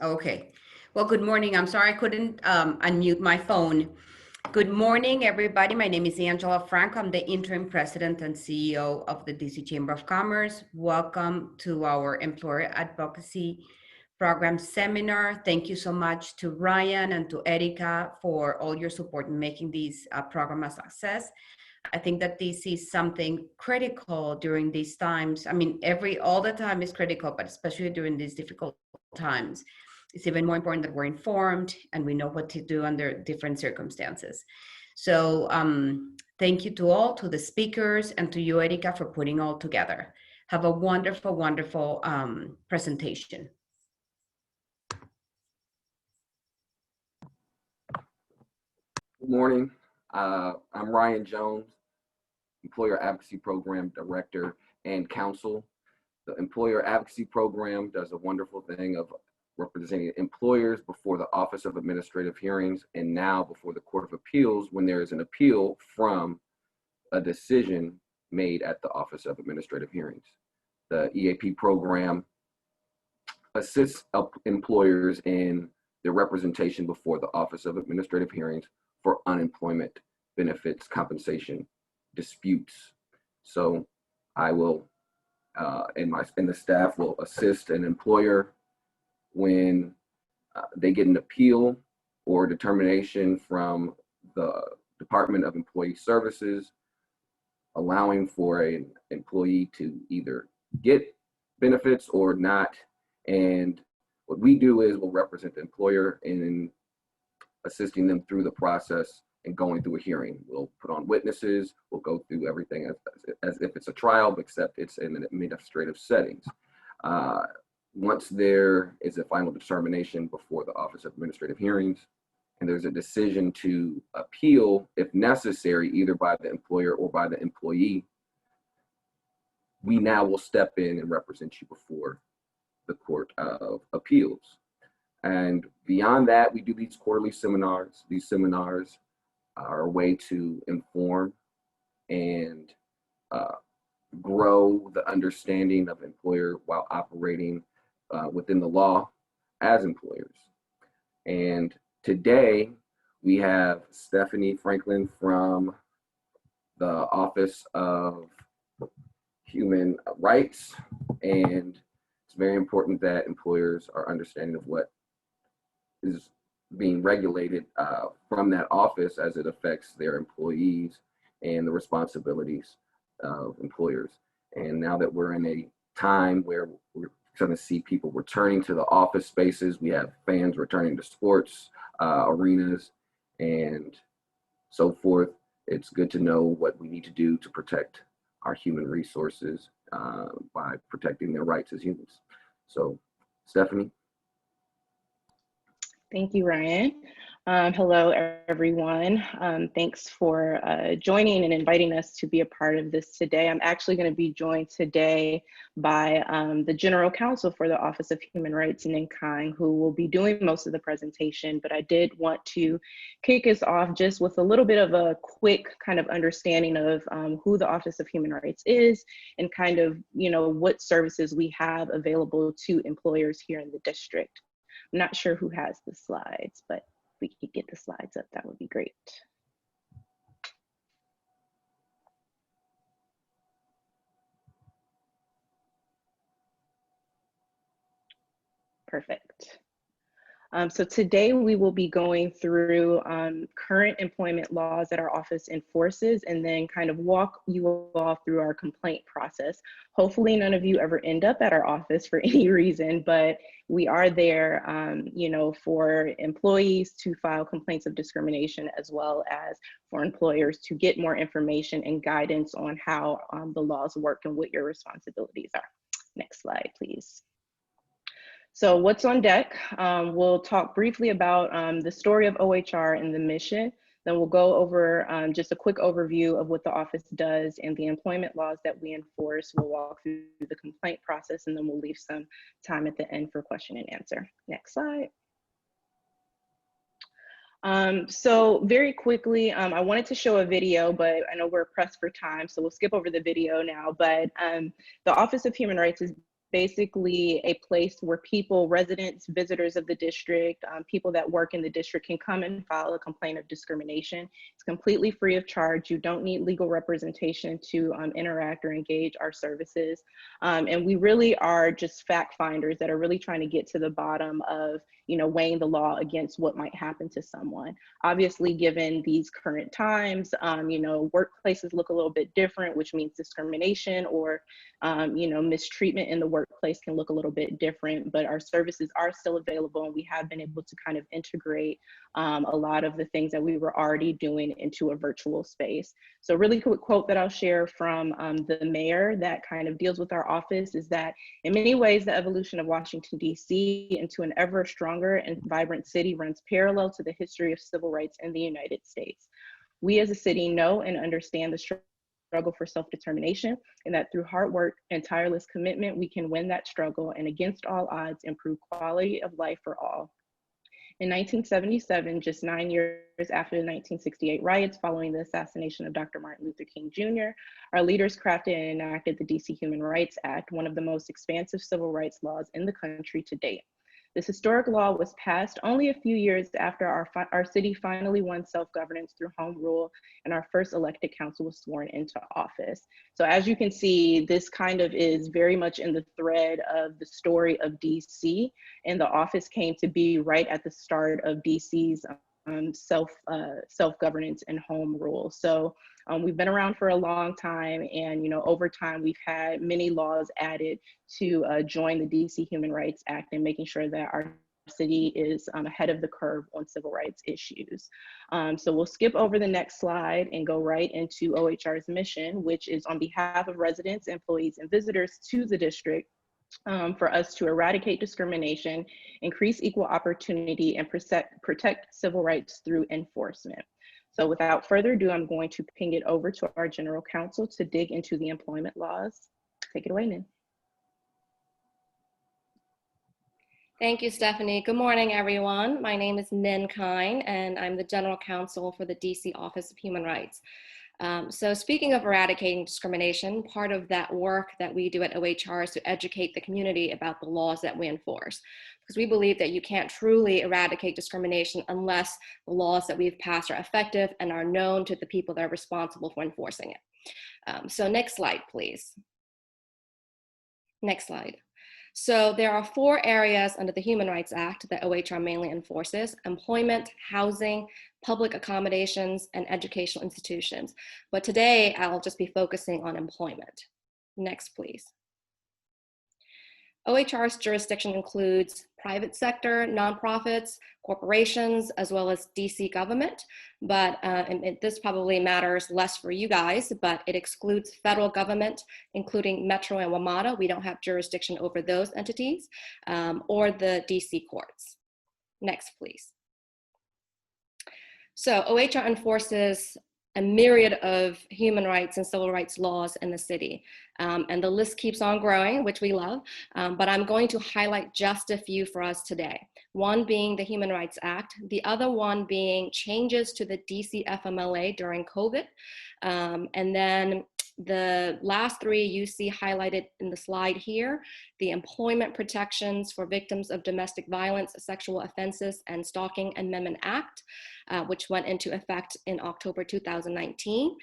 Okay. Well, good morning. I'm sorry I couldn't unmute my phone. Good morning, everybody. My name is Angela Franco. I'm the interim president and CEO of the DC Chamber of Commerce. Welcome to our Employer Advocacy Program seminar. Thank you so much to Ryan and to Erica for all your support in making this program a success. I think that this is something critical during these times. I mean, all the time is critical, but especially during these difficult times, it's even more important that we're informed and we know what to do under different circumstances. So thank you to all, to the speakers, and to you, Erika, for putting all together. Have a wonderful, wonderful presentation. Good morning. I'm Ryan Jones, Employer Advocacy Program Director and Counsel. The Employer Advocacy Program does a wonderful thing of representing employers before the Office of Administrative Hearings and now before the Court of Appeals when there is an appeal from a decision made at the Office of Administrative Hearings. The E.A.P program assists employers in their representation before the Office of Administrative Hearings for unemployment benefits compensation disputes. So I will, and the staff will assist an employer when they get an appeal or determination from the Department of Employee Services, allowing for an employee to either get benefits or not. And what we do is we'll represent the employer in assisting them through the process and going through a hearing. We'll put on witnesses, we'll go through everything as if it's a trial, except it's in an administrative settings. Once there is a final determination before the Office of Administrative Hearings, and there's a decision to appeal, if necessary, either by the employer or by the employee, we now will step in and represent you before the Court of Appeals. And beyond that, we do these quarterly seminars. These seminars are a way to inform and grow the understanding of employer while operating within the law as employers. And today we have Stephanie Franklin from the Office of Human Rights, and it's very important that employers are understanding of what is being regulated from that office as it affects their employees and the responsibilities of employers. And now that we're in a time where we're going to see people returning to the office spaces, we have fans returning to sports arenas and so forth, it's good to know what we need to do to protect our human resources by protecting their rights as humans. So, Stephanie. Thank you, Ryan. Hello, everyone. Thanks for joining and inviting us to be a part of this today. I'm actually going to be joined today by the General Counsel for the Office of Human Rights, Nin Kang, who will be doing most of the presentation, but I did want to kick us off just with a little bit of a quick kind of understanding of who the Office of Human Rights is and kind of, what services we have available to employers here in the district. I'm not sure who has the slides, but if we could get the slides up, that would be great. Perfect. So today we will be going through current employment laws that our office enforces and then kind of walk you all through our complaint process. Hopefully none of you ever end up at our office for any reason, but we are there for employees to file complaints of discrimination as well as for employers to get more information and guidance on how the laws work and what your responsibilities are. Next slide, please. So what's on deck? We'll talk briefly about the story of OHR and the mission. Then we'll go over just a quick overview of what the office does and the employment laws that we enforce. We'll walk through the complaint process, and then we'll leave some time at the end for question and answer. Next slide. So very quickly, I wanted to show a video, but I know we're pressed for time, so we'll skip over the video now. But the Office of Human Rights is basically a place where people, residents, visitors of the district, people that work in the district can come and file a complaint of discrimination. It's completely free of charge. You don't need legal representation to interact or engage our services. And we really are just fact finders that are really trying to get to the bottom of, weighing the law against what might happen to someone. Obviously, given these current times, workplaces look a little bit different, which means discrimination or, mistreatment in the workplace can look a little bit different, but our services are still available, and we have been able to kind of integrate a lot of the things that we were already doing into a virtual space. So a really quick quote that I'll share from the mayor that kind of deals with our office is that in many ways, the evolution of Washington, D.C. into an ever stronger and vibrant city runs parallel to the history of civil rights in the United States. We as a city know and understand the struggle for self-determination, and that through hard work and tireless commitment, we can win that struggle and against all odds, improve quality of life for all. In 1977, just 9 years after the 1968 riots following the assassination of Dr. Martin Luther King Jr., our leaders crafted and enacted the DC Human Rights Act, one of the most expansive civil rights laws in the country to date. This historic law was passed only a few years after our city finally won self-governance through home rule and our first elected council was sworn into office. So as you can see, this kind of is very much in the thread of the story of DC, and the office came to be right at the start of DC's self-governance and home rule. So we've been around for a long time, and over time we've had many laws added to join the DC Human Rights Act and making sure that our city is ahead of the curve on civil rights issues. So we'll skip over the next slide and go right into OHR's mission, which is on behalf of residents, employees, and visitors to the district, for us to eradicate discrimination, increase equal opportunity, and protect civil rights through enforcement. So without further ado, I'm going to ping it over to our general counsel to dig into the employment laws. Take it away, Nin. Thank you, Stephanie. Good morning, everyone. My name is Nin Kine, and I'm the general counsel for the DC Office of Human Rights. So speaking of eradicating discrimination, part of that work that we do at OHR is to educate the community about the laws that we enforce. Because we believe that you can't truly eradicate discrimination unless the laws that we've passed are effective and are known to the people that are responsible for enforcing it. So next slide, please. Next slide. So there are 4 areas under the Human Rights Act that OHR mainly enforces: employment, housing, public accommodations, and educational institutions. But today I'll just be focusing on employment. Next, please. OHR's jurisdiction includes private sector, nonprofits, corporations, as well as DC government. But this probably matters less for you guys, but it excludes federal government, including Metro and WMATA. We don't have jurisdiction over those entities, or the DC courts. Next, please. So OHR enforces a myriad of human rights and civil rights laws in the city. And the list keeps on growing, which we love, but I'm going to highlight just a few for us today. One being the Human Rights Act, the other one being changes to the DC FMLA during COVID, and then the last 3 you see highlighted in the slide here: the Employment Protections for Victims of Domestic Violence, Sexual Offenses, and Stalking Amendment Act, which went into effect in October 2019,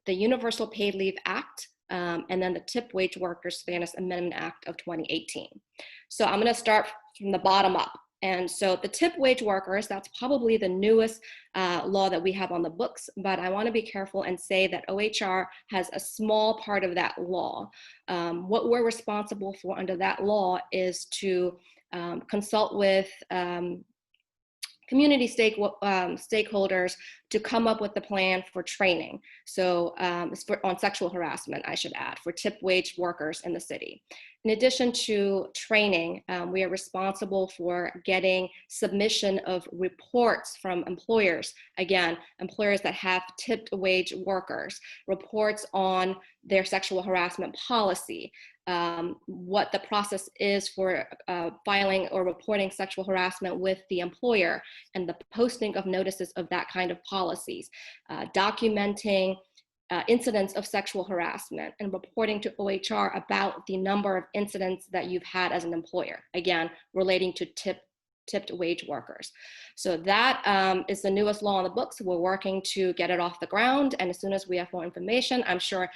the Universal Paid Leave Act, and then the Tip Wage Workers Fairness Amendment Act of 2018. So I'm gonna start from the bottom up. And so the tip wage workers, that's probably the newest law that we have on the books, but I want to be careful and say that OHR has a small part of that law. What we're responsible for under that law is to consult with community stakeholders to come up with the plan for training. So on sexual harassment, I should add, for tip wage workers in the city. In addition to training, we are responsible for getting submission of reports from employers. Again, employers that have tipped wage workers, reports on their sexual harassment policy, what the process is for filing or reporting sexual harassment with the employer, and the posting of notices of that kind of policies, documenting incidents of sexual harassment and reporting to OHR about the number of incidents that you've had as an employer, again, relating to tipped wage workers. So that is the newest law on the books. We're working to get it off the ground. And as soon as we have more information, I'm sure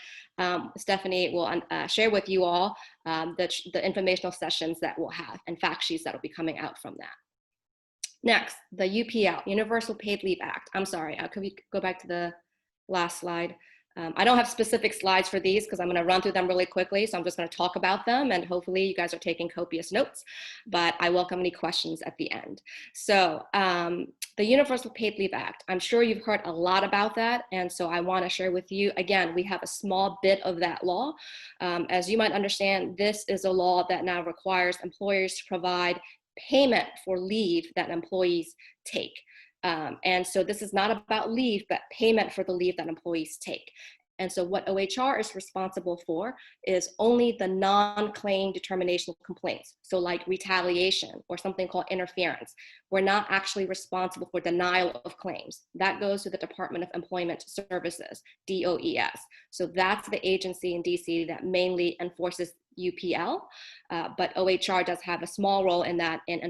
Stephanie will share with you all the informational sessions that we'll have and fact sheets that will be coming out from that. Next, the UPL, Universal Paid Leave Act. I'm sorry, could we go back to the last slide? I don't have specific slides for these because I'm going to run through them really quickly. So I'm just going to talk about them and hopefully you guys are taking copious notes, but I welcome any questions at the end. So the Universal Paid Leave Act, I'm sure you've heard a lot about that. And so I want to share with you, again, we have a small bit of that law. As you might understand, this is a law that now requires employers to provide payment for leave that employees take. And so this is not about leave, but payment for the leave that employees take. And so what OHR is responsible for is only the non-claim determination complaints. So like retaliation or something called interference. We're not actually responsible for denial of claims. That goes to the Department of Employment Services, DOES. So that's the agency in DC that mainly enforces UPL, but OHR does have a small role in that in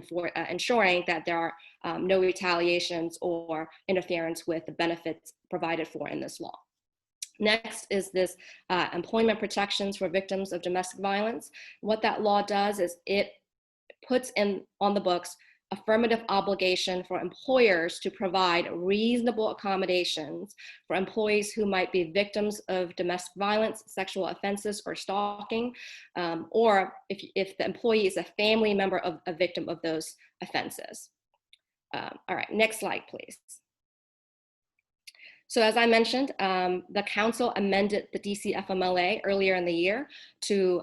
ensuring that there are no retaliations or interference with the benefits provided for in this law. Next is this employment protections for victims of domestic violence. What that law does is it puts on the books affirmative obligation for employers to provide reasonable accommodations for employees who might be victims of domestic violence, sexual offenses, or stalking, or if the employee is a family member of a victim of those offenses. All right, next slide, please. So as I mentioned, the council amended the DC FMLA earlier in the year to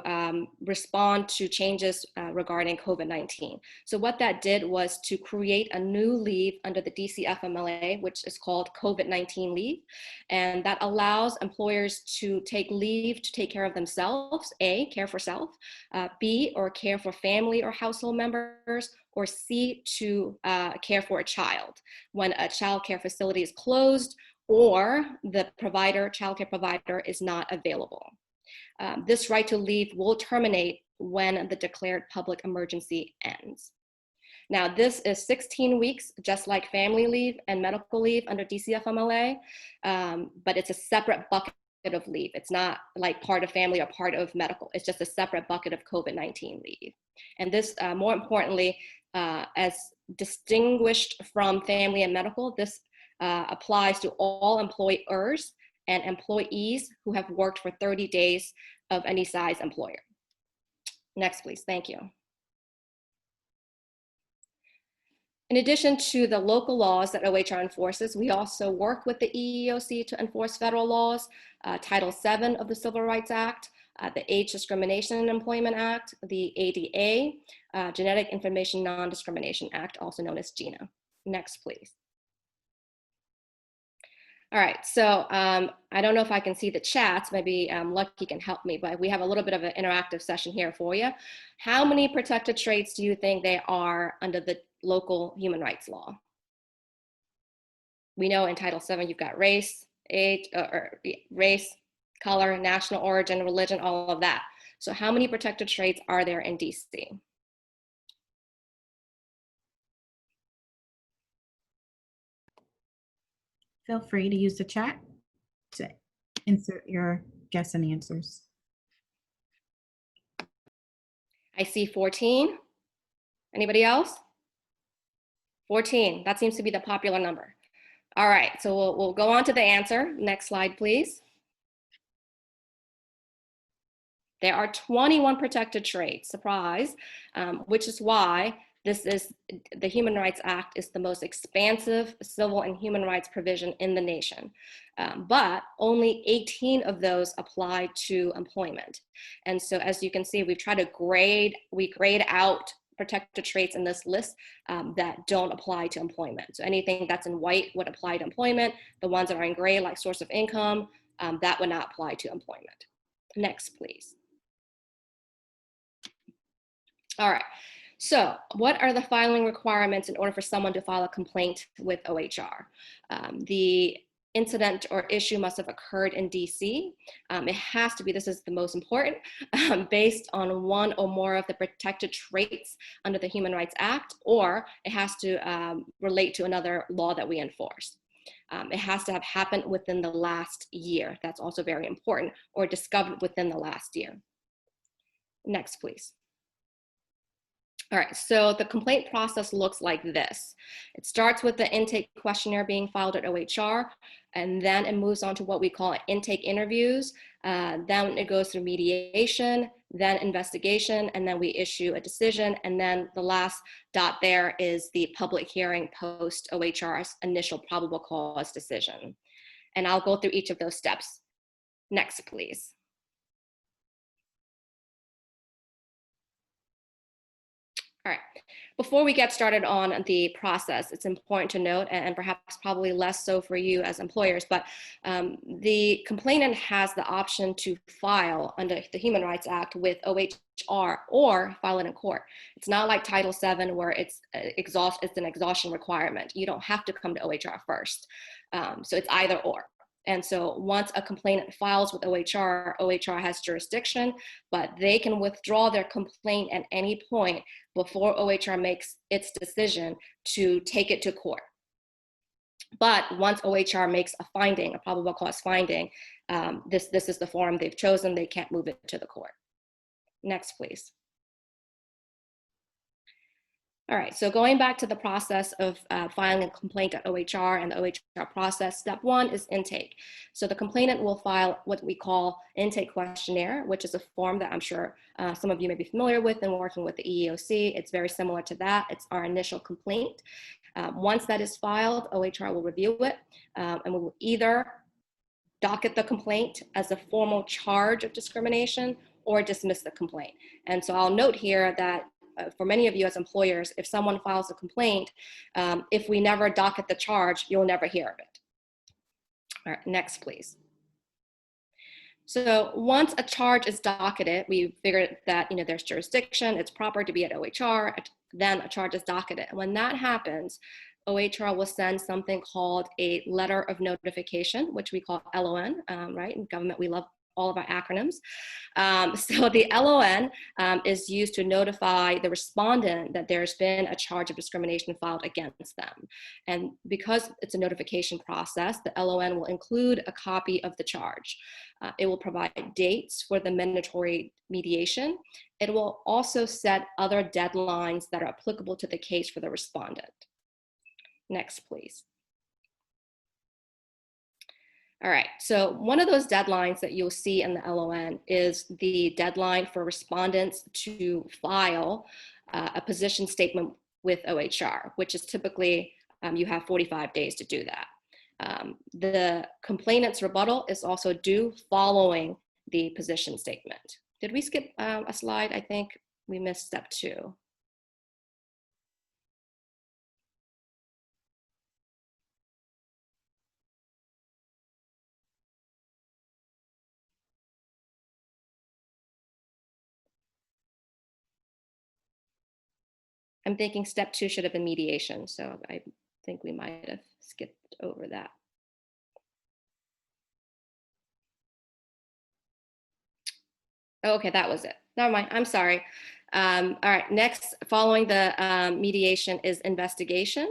respond to changes regarding COVID-19. So what that did was to create a new leave under the DC FMLA, which is called COVID-19 leave. And that allows employers to take leave to take care of themselves, A, care for self, B, or care for family or household members, or C, to care for a child when a child care facility is closed or the childcare provider is not available. This right to leave will terminate when the declared public emergency ends. Now, this is 16 weeks, just like family leave and medical leave under DCFMLA, but it's a separate bucket of leave. It's not like part of family or part of medical. It's just a separate bucket of COVID-19 leave. And this, more importantly, as distinguished from family and medical, this applies to all employers and employees who have worked for 30 days of any size employer. Next, please. Thank you. In addition to the local laws that OHR enforces, we also work with the EEOC to enforce federal laws, Title VII of the Civil Rights Act, the Age Discrimination in Employment Act, the ADA, Genetic Information Non-Discrimination Act, also known as GINA. Next, please. All right, so I don't know if I can see the chats. Maybe Lucky can help me, but we have a little bit of an interactive session here for you. How many protected traits do you think there are under the local human rights law? We know in Title VII, you've got race, age, race, color, national origin, religion, all of that. So how many protected traits are there in DC? Feel free to use the chat to insert your guess and answers. I see 14. Anybody else? 14, that seems to be the popular number. All right, so we'll go on to the answer. Next slide, please. There are 21 protected traits, surprise, which is why the Human Rights Act is the most expansive civil and human rights provision in the nation. But only 18 of those apply to employment. And so as you can see, we've tried to grade out protected traits in this list that don't apply to employment. So anything that's in white would apply to employment. The ones that are in gray, like source of income, that would not apply to employment. Next, please. All right. So what are the filing requirements in order for someone to file a complaint with OHR? The incident or issue must have occurred in DC. It has to be, this is the most important, based on one or more of the protected traits under the Human Rights Act, or it has to relate to another law that we enforce. It has to have happened within the last year. That's also very important, or discovered within the last year. Next, please. All right, so the complaint process looks like this. It starts with the intake questionnaire being filed at OHR, and then it moves on to what we call intake interviews. Then it goes through mediation, then investigation, and then we issue a decision. And then the last dot there is the public hearing post OHR's initial probable cause decision. And I'll go through each of those steps. Next, please. All right, before we get started on the process, it's important to note, and perhaps probably less so for you as employers, but the complainant has the option to file under the Human Rights Act with OHR or file it in court. It's not like Title VII where it's an exhaustion requirement. You don't have to come to OHR first. So it's either or. And so once a complainant files with OHR, OHR has jurisdiction, but they can withdraw their complaint at any point before OHR makes its decision to take it to court. But once OHR makes a finding, a probable cause finding, this is the forum they've chosen, they can't move it to the court. Next, please. All right, so going back to the process of filing a complaint at OHR and the OHR process, step one is intake. So the complainant will file what we call intake questionnaire, which is a form that I'm sure some of you may be familiar with in working with the EEOC. It's very similar to that. It's our initial complaint. Once that is filed, OHR will review it and we will either docket the complaint as a formal charge of discrimination or dismiss the complaint. And so I'll note here that for many of you as employers, if someone files a complaint, if we never docket the charge, you'll never hear of it. All right, next, please. So once a charge is docketed, we figured that there's jurisdiction, it's proper to be at OHR, then a charge is docketed. When that happens, OHR will send something called a letter of notification, which we call LON, right? In government, we love all of our acronyms. So the LON is used to notify the respondent that there's been a charge of discrimination filed against them. And because it's a notification process, the LON will include a copy of the charge. It will provide dates for the mandatory mediation. It will also set other deadlines that are applicable to the case for the respondent. Next, please. All right, so one of those deadlines that you'll see in the LON is the deadline for respondents to file a position statement with OHR, which is typically, you have 45 days to do that. The complainant's rebuttal is also due following the position statement. Did we skip a slide? I think we missed step 2. I'm thinking step 2 should have been mediation, so I think we might have skipped over that. Okay, that was it. Never mind, I'm sorry. All right, next, following the mediation is investigation.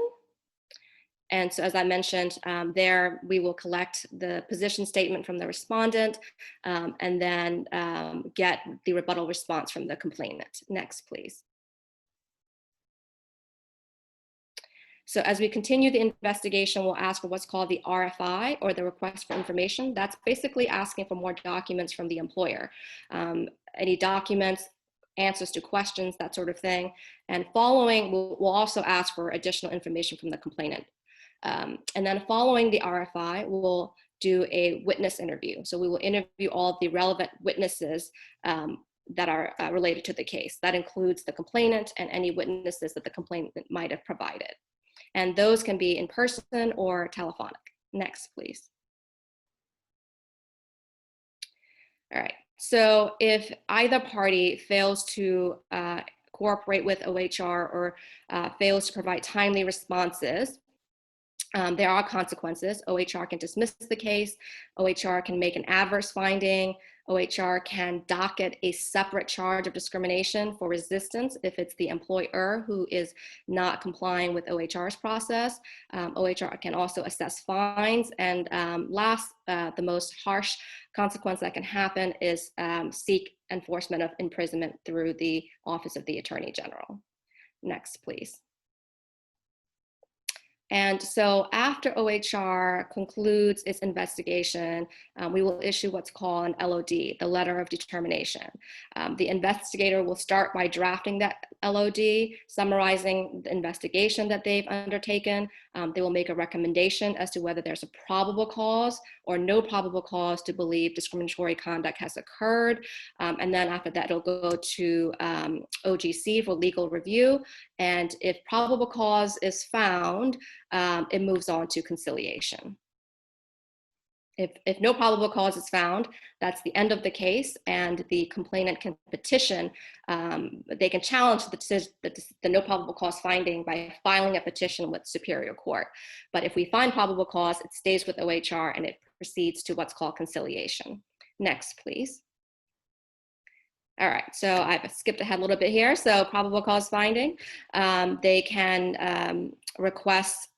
And so as I mentioned, there we will collect the position statement from the respondent and then get the rebuttal response from the complainant. Next, please. So as we continue the investigation, we'll ask for what's called the RFI, or the request for information. That's basically asking for more documents from the employer. Any documents, answers to questions, that sort of thing. And following, we'll also ask for additional information from the complainant. And then following the RFI, we'll do a witness interview. So we will interview all of the relevant witnesses that are related to the case. That includes the complainant and any witnesses that the complainant might have provided. And those can be in person or telephonic. Next, please. All right, so if either party fails to cooperate with OHR or fails to provide timely responses, There are consequences. OHR can dismiss the case. OHR can make an adverse finding. OHR can docket a separate charge of discrimination for resistance if it's the employer who is not complying with OHR's process. OHR can also assess fines. And last, the most harsh consequence that can happen is seek enforcement of imprisonment through the Office of the Attorney General. Next, please. And so after OHR concludes its investigation, we will issue what's called an LOD, the letter of determination. The investigator will start by drafting that LOD, summarizing the investigation that they've undertaken. They will make a recommendation as to whether there's a probable cause or no probable cause to believe discriminatory conduct has occurred. And then after that, it'll go to OGC for legal review. And if probable cause is found, it moves on to conciliation. If no probable cause is found, that's the end of the case, and the complainant can petition. They can challenge the no probable cause finding by filing a petition with Superior Court. But if we find probable cause, it stays with OHR and it proceeds to what's called conciliation. Next, please. All right, so I've skipped ahead a little bit here. So probable cause finding, they can request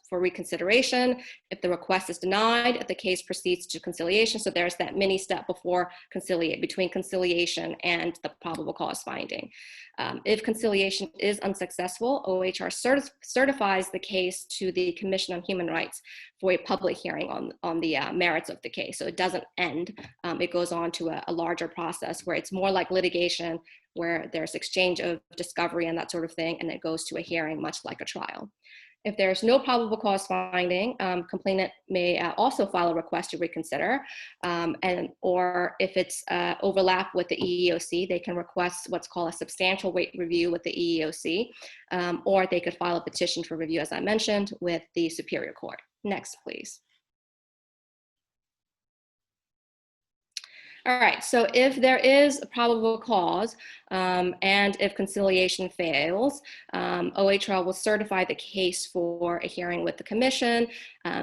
for reconsideration. If the request is denied, the case proceeds to conciliation. So there's that mini step before between conciliation and the probable cause finding. If conciliation is unsuccessful, OHR certifies the case to the Commission on Human Rights for a public hearing on the merits of the case. So it doesn't end. It goes on to a larger process where it's more like litigation, where there's exchange of discovery and that sort of thing, and it goes to a hearing much like a trial. If there's no probable cause finding, complainant may also file a request to reconsider, or if it's overlap with the EEOC, they can request what's called a substantial weight review with the EEOC, or they could file a petition for review, as I mentioned, with the Superior Court. Next, please. All right, so if there is a probable cause and if conciliation fails, OHR will certify the case for a hearing with the commission.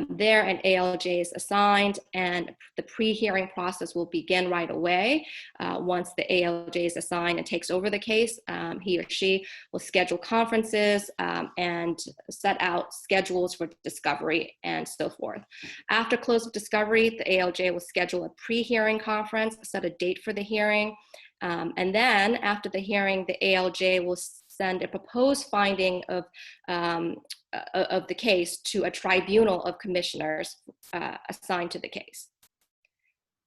There an ALJ is assigned and the pre-hearing process will begin right away. Once the ALJ is assigned and takes over the case, he or she will schedule conferences and set out schedules for discovery and so forth. After close of discovery, the ALJ will schedule a pre-hearing conference, set a date for the hearing, and then after the hearing, the ALJ will send a proposed finding of the case to a tribunal of commissioners assigned to the case,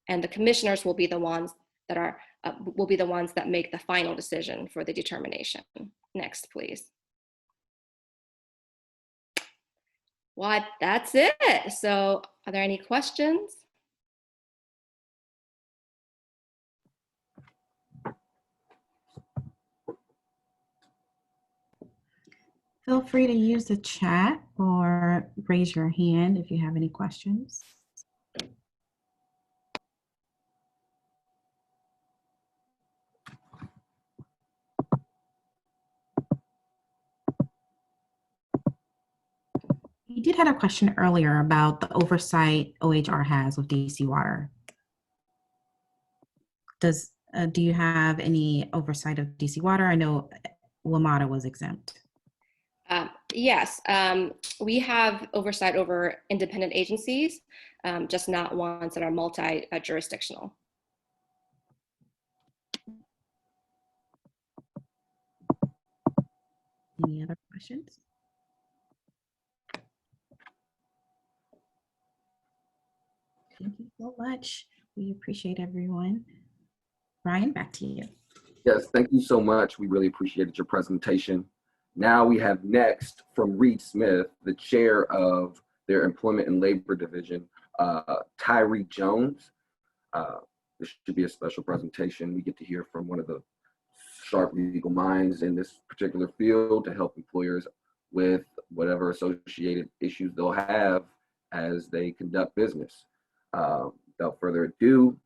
and the commissioners will be the ones that make the final decision for the determination. Next, please. Well, that's it. So, are there any questions? Feel free to use the chat or raise your hand if you have any questions. You did have a question earlier about the oversight OHR has with DC Water. Do you have any oversight of DC Water? I know WMATA was exempt. Yes, we have oversight over independent agencies, just not ones that are multi-jurisdictional. Any other questions? Thank you so much. We appreciate everyone. Ryan, back to you. Yes, thank you so much. We really appreciated your presentation. Now we have next from Reed Smith, the chair of their Employment and Labor Division, Tyree Jones. This should be a special presentation. We get to hear from one of the sharp legal minds in this particular field to help employers with whatever associated issues they'll have as they conduct business. Without further ado,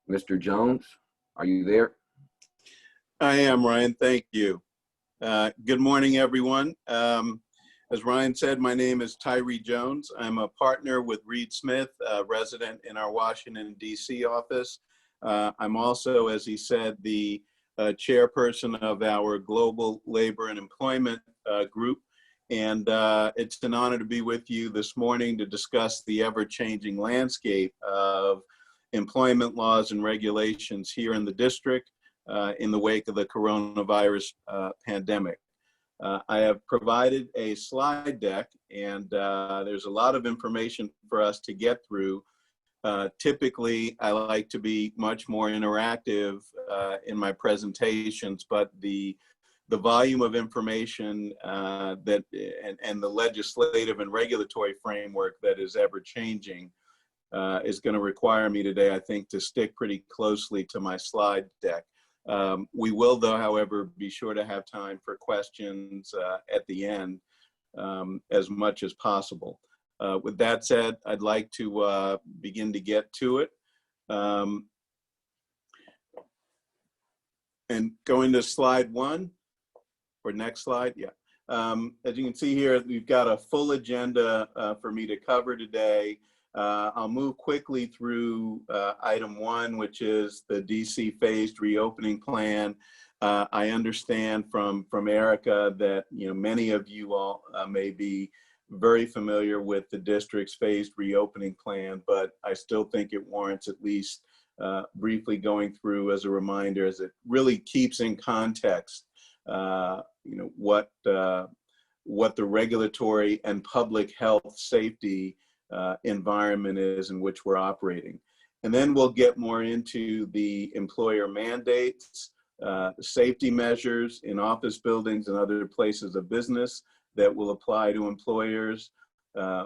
Mr. Jones, are you there? I am, Ryan. Thank you. Good morning, everyone. As Ryan said, my name is Tyree Jones. I'm a partner with Reed Smith, resident in our Washington, D.C. office. I'm also, as he said, the chairperson of our Global Labor and Employment Group. And it's an honor to be with you this morning to discuss the ever-changing landscape of employment laws and regulations here in the district in the wake of the coronavirus pandemic. I have provided a slide deck, and there's a lot of information for us to get through. Typically, I like to be much more interactive in my presentations, but the volume of information and the legislative and regulatory framework that is ever changing is going to require me today, I think, to stick pretty closely to my slide deck. We will, though, however, be sure to have time for questions at the end as much as possible. With that said, I'd like to begin to get to it. And going to slide 1, or next slide, yeah. As you can see here, we've got a full agenda for me to cover today. I'll move quickly through item 1, which is the DC phased reopening plan. I understand from Erica that many of you all may be very familiar with the district's phased reopening plan, but I still think it warrants at least briefly going through as a reminder, as it really keeps in context what the regulatory and public health safety environment is in which we're operating. And then we'll get more into the employer mandates, safety measures in office buildings and other places of business that will apply to employers.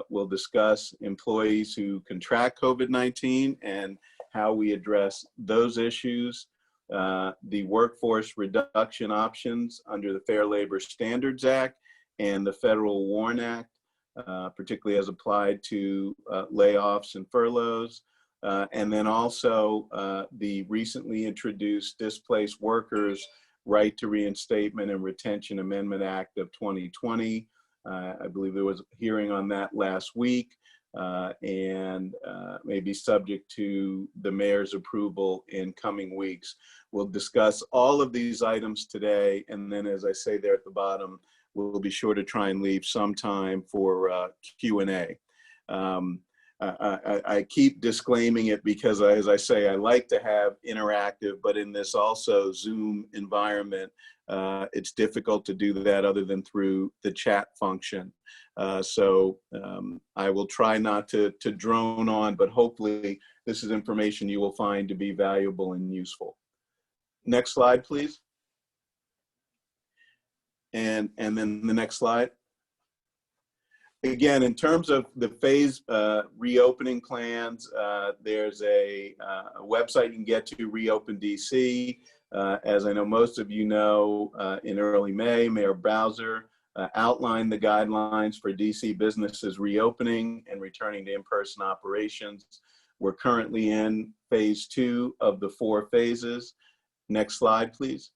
We'll discuss employees who contract COVID-19 and how we address those issues. The workforce reduction options under the Fair Labor Standards Act and the Federal WARN Act, particularly as applied to layoffs and furloughs. And then also the recently introduced Displaced Workers Right to Reinstatement and Retention Amendment Act of 2020. I believe there was a hearing on that last week and may be subject to the mayor's approval in coming weeks. We'll discuss all of these items today, and then as I say there at the bottom, we'll be sure to try and leave some time for Q&A. I keep disclaiming it because, as I say, I like to have interactive, but in this also Zoom environment, it's difficult to do that other than through the chat function. So I will try not to drone on, but hopefully this is information you will find to be valuable and useful. Next slide, please. And then the next slide. Again, in terms of the phase reopening plans, there's a website you can get to, Reopen DC. As I know most of you know, in early May, Mayor Bowser outlined the guidelines for DC businesses reopening and returning to in-person operations. We're currently in phase 2 of the 4 phases. Next slide, please.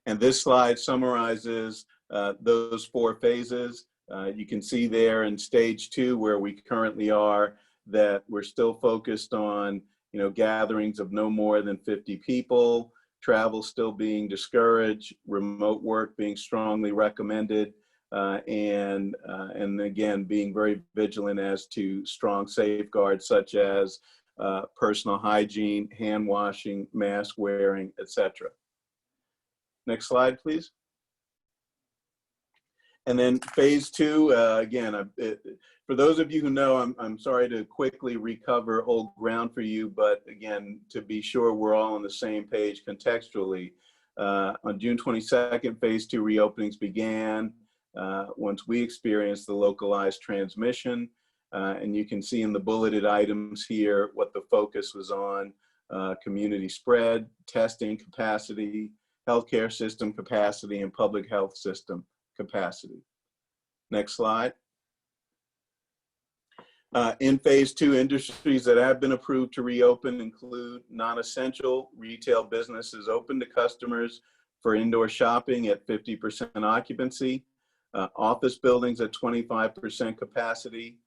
And this slide summarizes those 4 phases. You can see there in stage 2 where we currently are that we're still focused on gatherings of no more than 50 people, travel still being discouraged, remote work being strongly recommended, and again being very vigilant as to strong safeguards such as personal hygiene, hand washing, mask wearing, etc. Next slide, please. And then phase 2, again, for those of you who know, I'm sorry to quickly recover old ground for you, but again, to be sure we're all on the same page contextually. On June 22nd, phase 2 reopenings began once we experienced the localized transmission. And you can see in the bulleted items here what the focus was on: community spread, testing capacity, healthcare system capacity, and public health system capacity. Next slide. In phase 2, industries that have been approved to reopen include non-essential retail businesses open to customers for indoor shopping at 50% occupancy, office buildings at 25% capacity,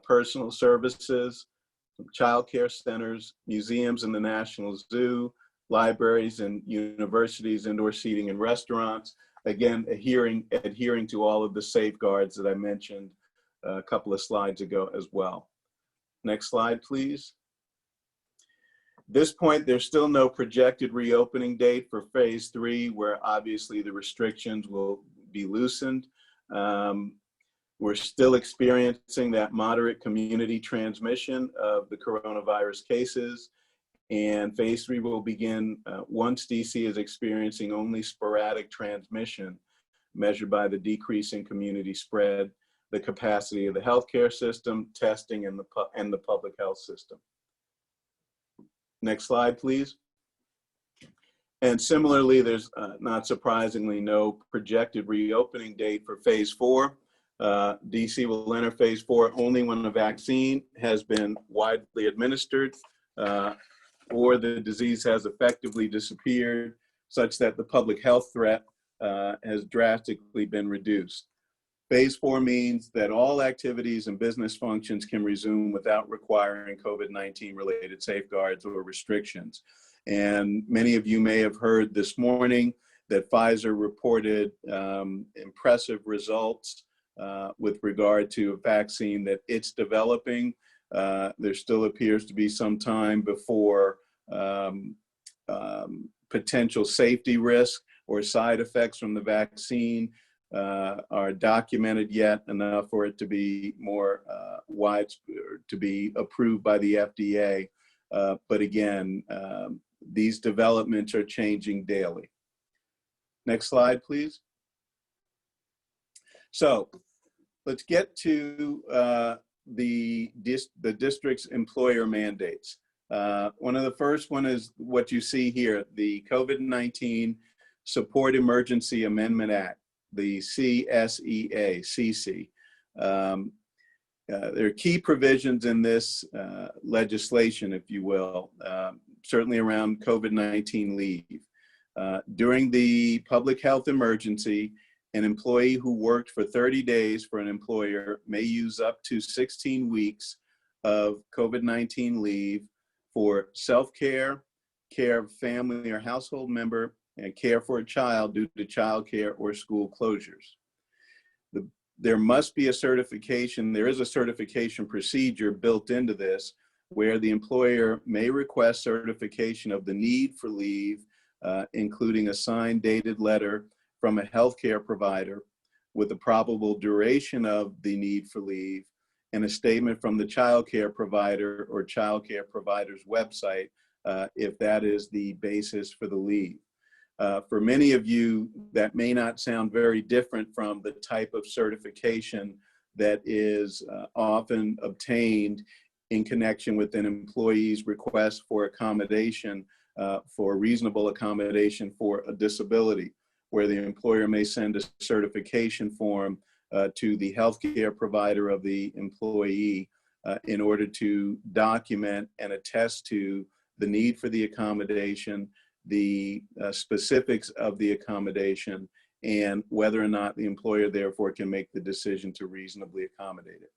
personal services, childcare centers, museums and the National Zoo, libraries and universities, indoor seating and restaurants. Again, adhering to all of the safeguards that I mentioned a couple of slides ago as well. Next slide, please. This point, there's still no projected reopening date for phase 3, where obviously the restrictions will be loosened. We're still experiencing that moderate community transmission of the coronavirus cases, and phase 3 will begin once DC is experiencing only sporadic transmission measured by the decrease in community spread, the capacity of the healthcare system, testing, and the public health system. Next slide, please. And similarly, there's not surprisingly no projected reopening date for phase 4. DC will enter phase 4 only when a vaccine has been widely administered or the disease has effectively disappeared, such that the public health threat has drastically been reduced. Phase 4 means that all activities and business functions can resume without requiring COVID-19 related safeguards or restrictions. And many of you may have heard this morning that Pfizer reported impressive results with regard to a vaccine that it's developing. There still appears to be some time before potential safety risk or side effects from the vaccine are documented yet enough for it to be more to be approved by the FDA. But again, these developments are changing daily. Next slide, please. So let's get to the district's employer mandates. One of the first one is what you see here, the COVID-19 Support Emergency Amendment Act, the CSEA, CC. There are key provisions in this legislation, if you will, certainly around COVID-19 leave. During the public health emergency, an employee who worked for 30 days for an employer may use up to 16 weeks of COVID-19 leave for self-care, care of family or household member, and care for a child due to childcare or school closures. There must be a certification. There is a certification procedure built into this where the employer may request certification of the need for leave, including a signed dated letter from a healthcare provider with the probable duration of the need for leave and a statement from the childcare provider or childcare provider's website if that is the basis for the leave. For many of you, that may not sound very different from the type of certification that is often obtained in connection with an employee's request for accommodation, for reasonable accommodation for a disability, where the employer may send a certification form to the healthcare provider of the employee in order to document and attest to the need for the accommodation, the specifics of the accommodation, and whether or not the employer therefore can make the decision to reasonably accommodate it.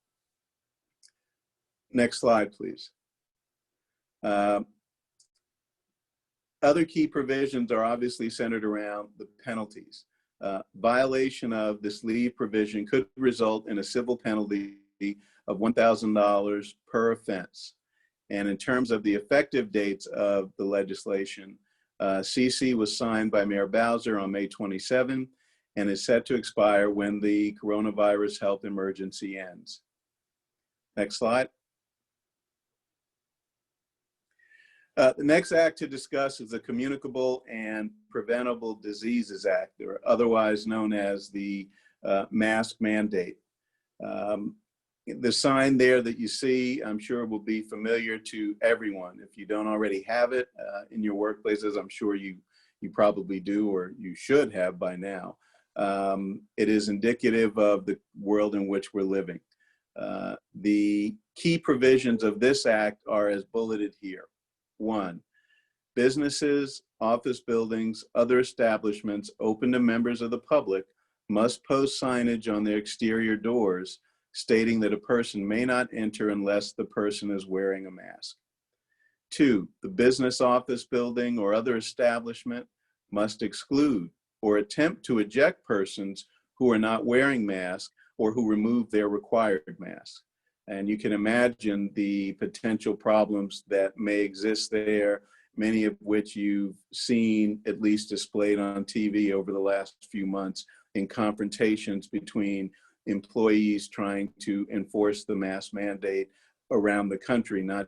Next slide, please. Other key provisions are obviously centered around the penalties. Violation of this leave provision could result in a civil penalty of $1,000 per offense. And in terms of the effective dates of the legislation, CC was signed by Mayor Bowser on May 27 and is set to expire when the coronavirus health emergency ends. Next slide. The next act to discuss is the Communicable and Preventable Diseases Act, or otherwise known as the mask mandate. The sign there that you see, I'm sure will be familiar to everyone. If you don't already have it in your workplaces, I'm sure you probably do, or you should have by now. It is indicative of the world in which we're living. The key provisions of this act are as bulleted here. 1, businesses office buildings, other establishments open to members of the public must post signage on their exterior doors stating that a person may not enter unless the person is wearing a mask. 2, the business, office building, or other establishment must exclude or attempt to eject persons who are not wearing masks or who remove their required masks. And you can imagine the potential problems that may exist there, many of which you've seen at least displayed on TV over the last few months in confrontations between employees trying to enforce the mask mandate around the country, not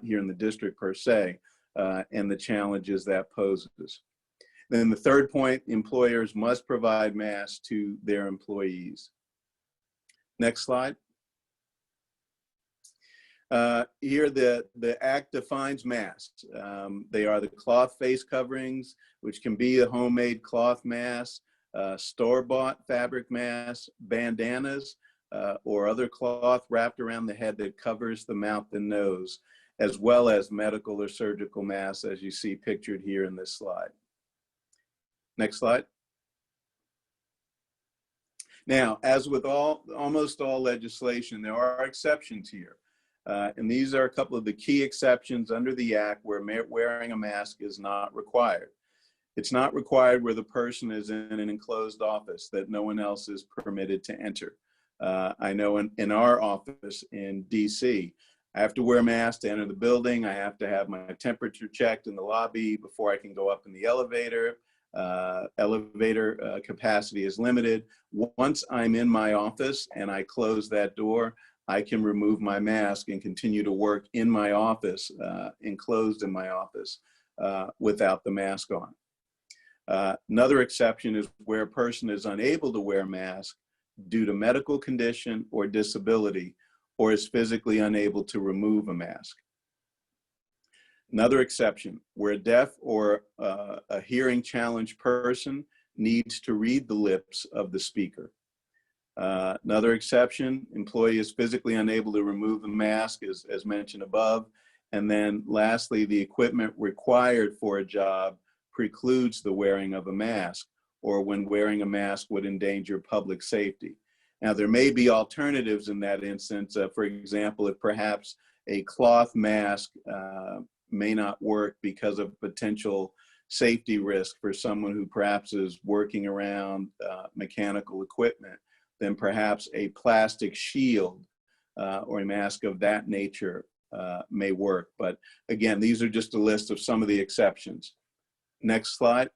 here in the district per se, and the challenges that poses. Then the third point, employers must provide masks to their employees. Next slide. Here, the Act defines masks. They are the cloth face coverings, which can be a homemade cloth mask, store-bought fabric masks, bandanas, or other cloth wrapped around the head that covers the mouth and nose, as well as medical or surgical masks, as you see pictured here in this slide. Next slide. Now, as with almost all legislation, there are exceptions here. And these are a couple of the key exceptions under the Act where wearing a mask is not required. It's not required where the person is in an enclosed office that no one else is permitted to enter. I know in our office in DC, I have to wear a mask to enter the building. I have to have my temperature checked in the lobby before I can go up in the elevator. Elevator capacity is limited. Once I'm in my office and I close that door, I can remove my mask and continue to work in my office, enclosed in my office, without the mask on. Another exception is where a person is unable to wear a mask due to medical condition or disability, or is physically unable to remove a mask. Another exception, where a deaf or a hearing challenged person needs to read the lips of the speaker. Another exception, employee is physically unable to remove the mask, as mentioned above. And then lastly, the equipment required for a job precludes the wearing of a mask, or when wearing a mask would endanger public safety. Now, there may be alternatives in that instance. For example, if perhaps a cloth mask may not work because of potential safety risk for someone who perhaps is working around mechanical equipment, then perhaps a plastic shield or a mask of that nature may work. But again, these are just a list of some of the exceptions. Next slide.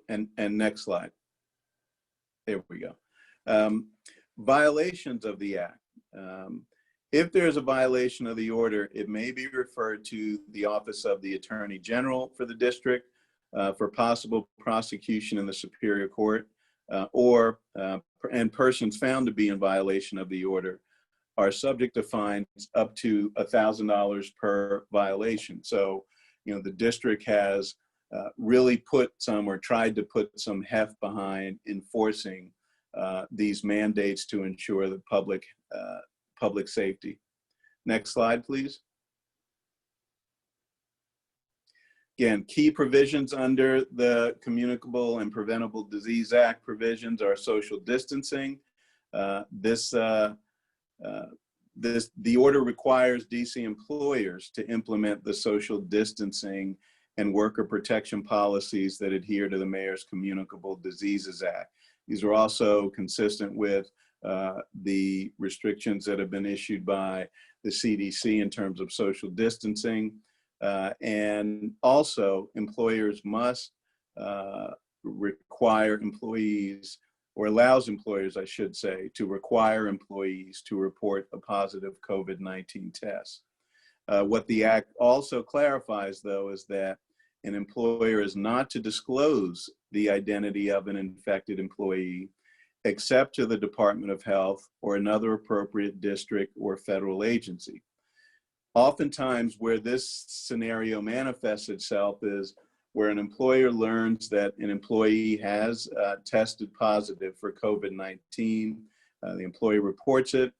And next slide. There we go. Violations of the Act. If there's a violation of the order, it may be referred to the Office of the Attorney General for the district for possible prosecution in the Superior Court, and persons found to be in violation of the order are subject to fines up to $1,000 per violation. So, you know, the district has really put some, or tried to put some heft behind enforcing these mandates to ensure the public safety. Next slide, please. Again, key provisions under the Communicable and Preventable Disease Act provisions are social distancing. The order requires DC employers to implement the social distancing and worker protection policies that adhere to the Mayor's Communicable Diseases Act. These are also consistent with the restrictions that have been issued by the CDC in terms of social distancing. And also, employers must require employees, or allows employers, I should say, to require employees to report a positive COVID-19 test. What the Act also clarifies, though, is that an employer is not to disclose the identity of an infected employee except to the Department of Health or another appropriate district or federal agency. Oftentimes, where this scenario manifests itself is where an employer learns that an employee has tested positive for COVID-19, The employee reports it,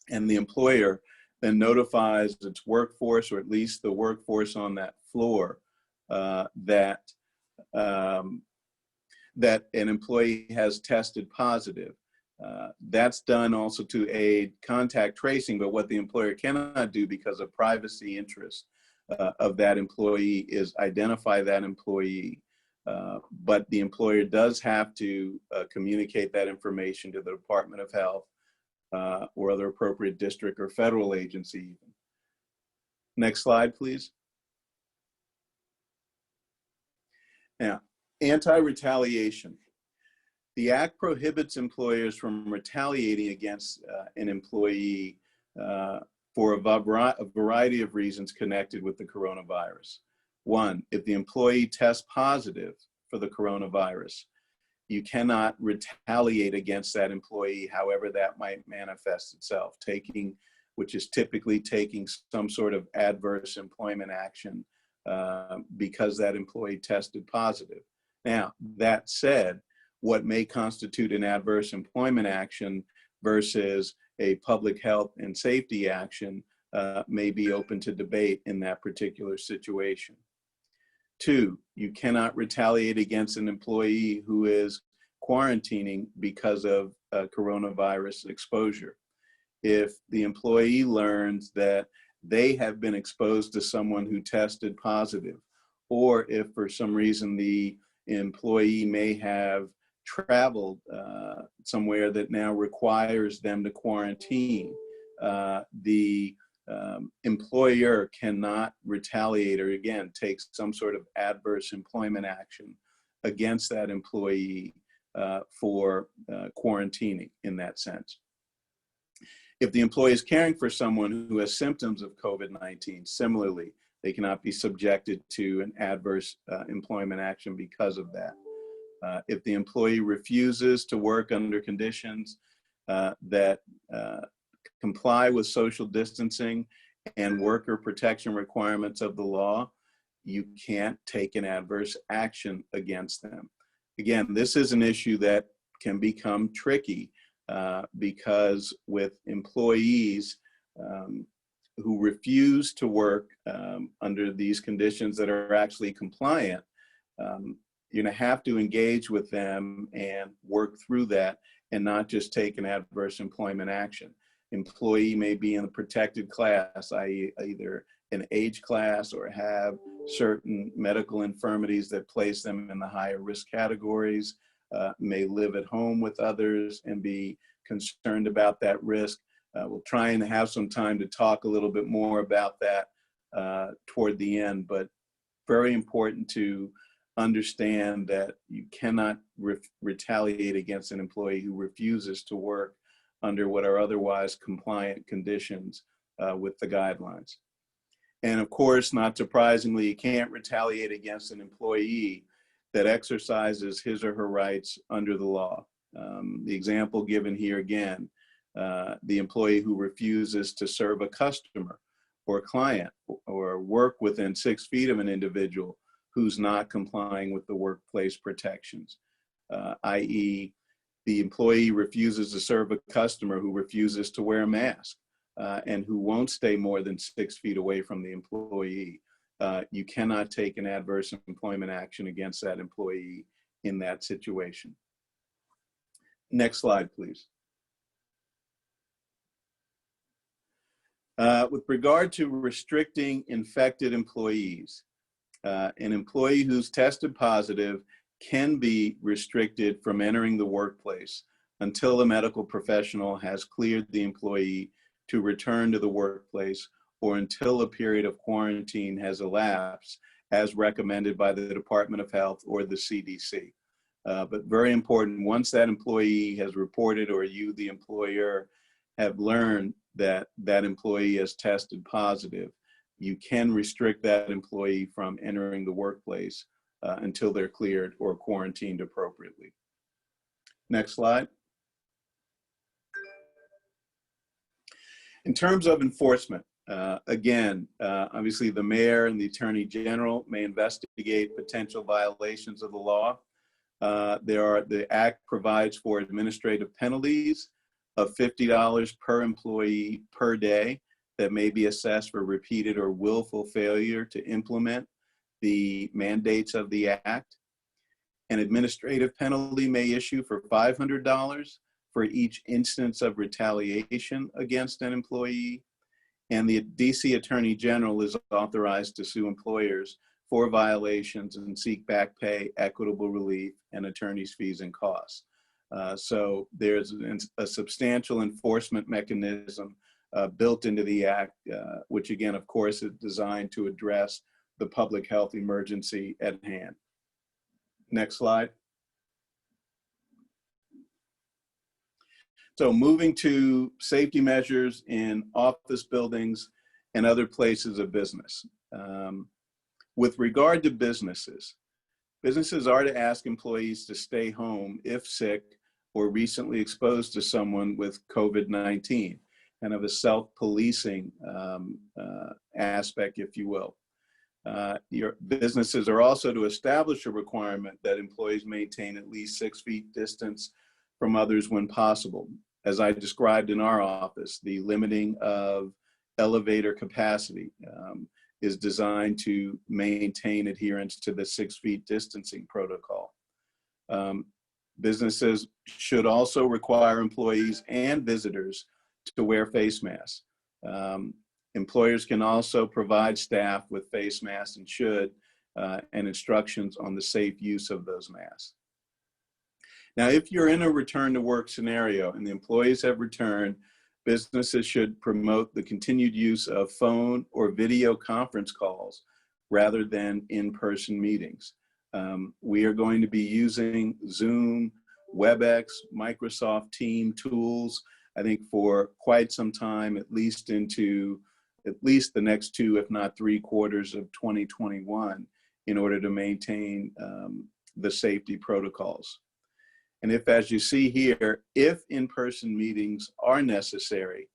and the employer then notifies its workforce, or at least the workforce on that floor, that that an employee has tested positive. That's done also to aid contact tracing, but what the employer cannot do because of privacy interests of that employee is identify that employee. But the employer does have to communicate that information to the Department of Health or other appropriate district or federal agency. Next slide, please. Now, anti-retaliation. The Act prohibits employers from retaliating against an employee for a variety of reasons connected with the coronavirus. One, if the employee tests positive for the coronavirus, you cannot retaliate against that employee, however that might manifest itself, which is typically taking some sort of adverse employment action because that employee tested positive. Now, that said, what may constitute an adverse employment action versus a public health and safety action may be open to debate in that particular situation. Two, you cannot retaliate against an employee who is quarantining because of coronavirus exposure. If the employee learns that they have been exposed to someone who tested positive, or if for some reason the employee may have traveled somewhere that now requires them to quarantine, the employer cannot retaliate or again take some sort of adverse employment action against that employee for quarantining in that sense. If the employee is caring for someone who has symptoms of COVID-19, similarly, they cannot be subjected to an adverse employment action because of that. If the employee refuses to work under conditions that comply with social distancing and worker protection requirements of the law, you can't take an adverse action against them. Again, this is an issue that can become tricky because with employees who refuse to work under these conditions that are actually compliant, you're going to have to engage with them and work through that and not just take an adverse employment action. Employee may be in a protected class, i.e. either an age class or have certain medical infirmities that place them in the higher risk categories, may live at home with others and be concerned about that risk. We'll try and have some time to talk a little bit more about that toward the end, but very important to understand that you cannot retaliate against an employee who refuses to work under what are otherwise compliant conditions with the guidelines. And of course, not surprisingly, you can't retaliate against an employee that exercises his or her rights under the law. The example given here again, the employee who refuses to serve a customer or a client or work within 6 feet of an individual who's not complying with the workplace protections, i.e. the employee refuses to serve a customer who refuses to wear a mask and who won't stay more than 6 feet away from the employee. You cannot take an adverse employment action against that employee in that situation. Next slide, please. With regard to restricting infected employees, an employee who's tested positive can be restricted from entering the workplace until a medical professional has cleared the employee to return to the workplace or until a period of quarantine has elapsed as recommended by the Department of Health or the CDC. But very important, once that employee has reported or you, the employer, have learned that that employee has tested positive, you can restrict that employee from entering the workplace until they're cleared or quarantined appropriately. Next slide. In terms of enforcement, again, obviously the mayor and the attorney general may investigate potential violations of the law. The Act provides for administrative penalties of $50 per employee per day that may be assessed for repeated or willful failure to implement the mandates of the Act. An administrative penalty may issue for $500 for each instance of retaliation against an employee. And the DC Attorney General is authorized to sue employers for violations and seek back pay, equitable relief, and attorney's fees and costs. So there's a substantial enforcement mechanism built into the Act, which again, of course, is designed to address the public health emergency at hand. Next slide. So moving to safety measures in office buildings and other places of business. With regard to businesses are to ask employees to stay home if sick or recently exposed to someone with COVID-19, kind of a self-policing aspect, if you will. Your businesses are also to establish a requirement that employees maintain at least 6 feet distance from others when possible. As I described in our office, the limiting of elevator capacity is designed to maintain adherence to the 6 feet distancing protocol. Businesses should also require employees and visitors to wear face masks. Employers can also provide staff with face masks and should, and instructions on the safe use of those masks. Now, if you're in a return to work scenario and the employees have returned, businesses should promote the continued use of phone or video conference calls rather than in-person meetings. We are going to be using Zoom, WebEx, Microsoft Team tools, I think for quite some time, at least the next 2, if not 3 quarters of 2021 in order to maintain the safety protocols. And if, as you see here, if in-person meetings are necessary,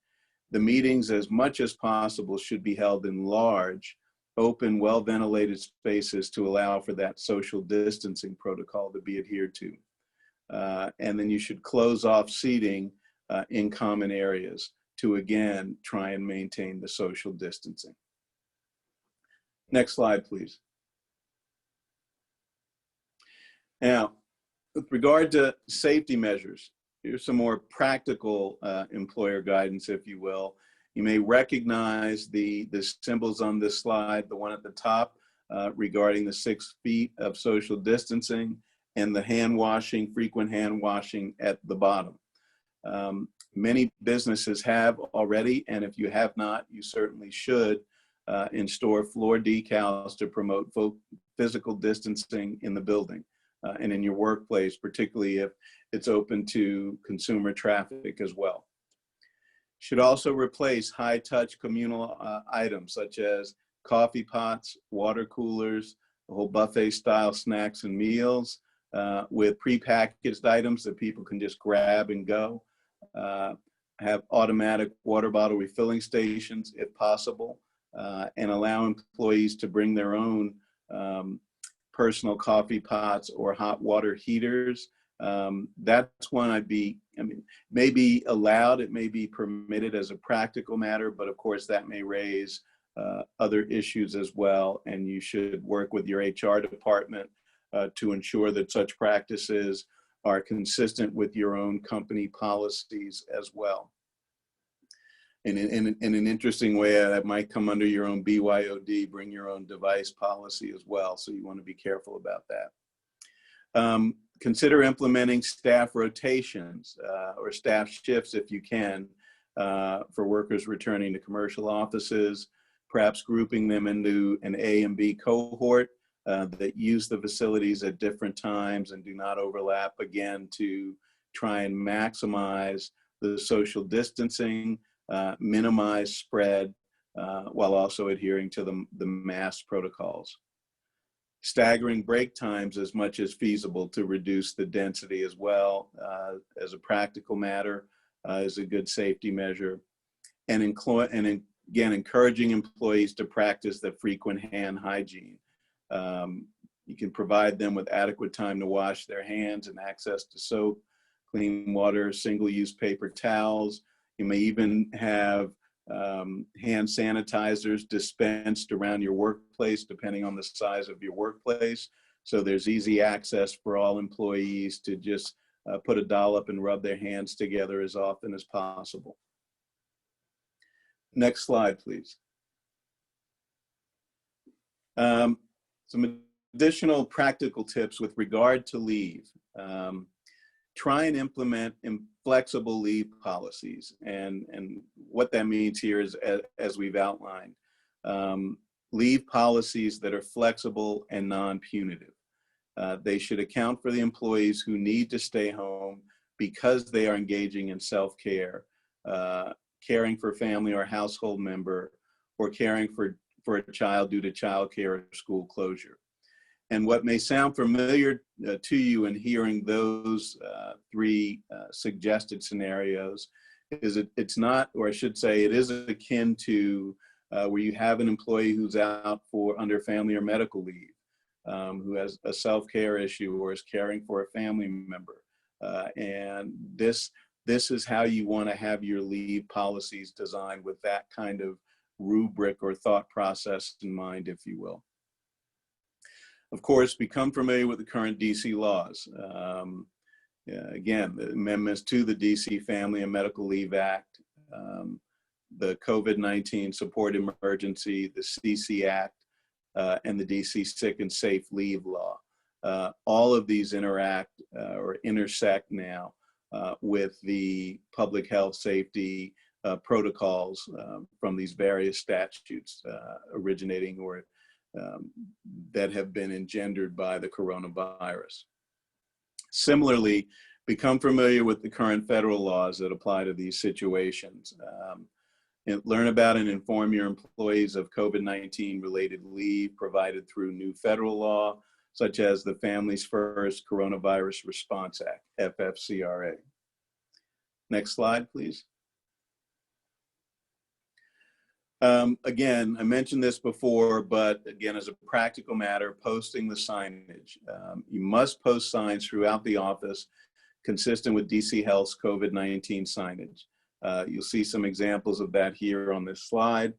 the meetings as much as possible should be held in large, open, well-ventilated spaces to allow for that social distancing protocol to be adhered to. And then you should close off seating in common areas to, again, try and maintain the social distancing. Next slide, please. Now, with regard to safety measures, here's some more practical employer guidance, if you will. You may recognize the symbols on this slide, the one at the top regarding the 6 feet of social distancing and the hand washing, frequent hand washing at the bottom. Many businesses have already, and if you have not, you certainly should install floor decals to promote physical distancing in the building. And in your workplace, particularly if it's open to consumer traffic as well. Should also replace high-touch communal items such as coffee pots, water coolers, the whole buffet-style snacks and meals with prepackaged items that people can just grab and go. Have automatic water bottle refilling stations if possible, and allow employees to bring their own personal coffee pots or hot water heaters. That's one may be allowed, it may be permitted as a practical matter, but of course that may raise other issues as well. And you should work with your HR department to ensure that such practices are consistent with your own company policies as well. And in an interesting way, that might come under your own BYOD, bring your own device policy as well. So you want to be careful about that. Consider implementing staff rotations or staff shifts if you can for workers returning to commercial offices, perhaps grouping them into an A and B cohort that use the facilities at different times and do not overlap, again, to try and maximize the social distancing, minimize spread, while also adhering to the mask protocols. Staggering break times as much as feasible to reduce the density as well, as a practical matter, is a good safety measure. And again, encouraging employees to practice the frequent hand hygiene. You can provide them with adequate time to wash their hands and access to soap, clean water, single-use paper towels. You may even have hand sanitizers dispensed around your workplace, depending on the size of your workplace. So there's easy access for all employees to just put a dollop and rub their hands together as often as possible. Next slide, please. Some additional practical tips with regard to leave. Try and implement flexible leave policies. And what that means here is, as we've outlined, leave policies that are flexible and non-punitive. They should account for the employees who need to stay home because they are engaging in self-care, caring for a family or household member, or caring for a child due to childcare or school closure. And what may sound familiar to you in hearing those three suggested scenarios is it's not, or I should say, it is akin to where you have an employee who's out under family or medical leave, who has a self-care issue or is caring for a family member. And this is how you want to have your leave policies designed, with that kind of rubric or thought process in mind, if you will. Of course, become familiar with the current DC laws. Again, the amendments to the DC Family and Medical Leave Act, the COVID-19 Support Emergency, the CC Act, and the DC Sick and Safe Leave Law. All of these interact or intersect now with the public health safety protocols from these various statutes originating or that have been engendered by the coronavirus. Similarly, become familiar with the current federal laws that apply to these situations. And learn about and inform your employees of COVID-19 related leave provided through new federal law, such as the Families First Coronavirus Response Act, FFCRA. Next slide, please. Again, I mentioned this before, but again, as a practical matter, posting the signage. You must post signs throughout the office consistent with DC Health's COVID-19 signage. You'll see some examples of that here on this slide.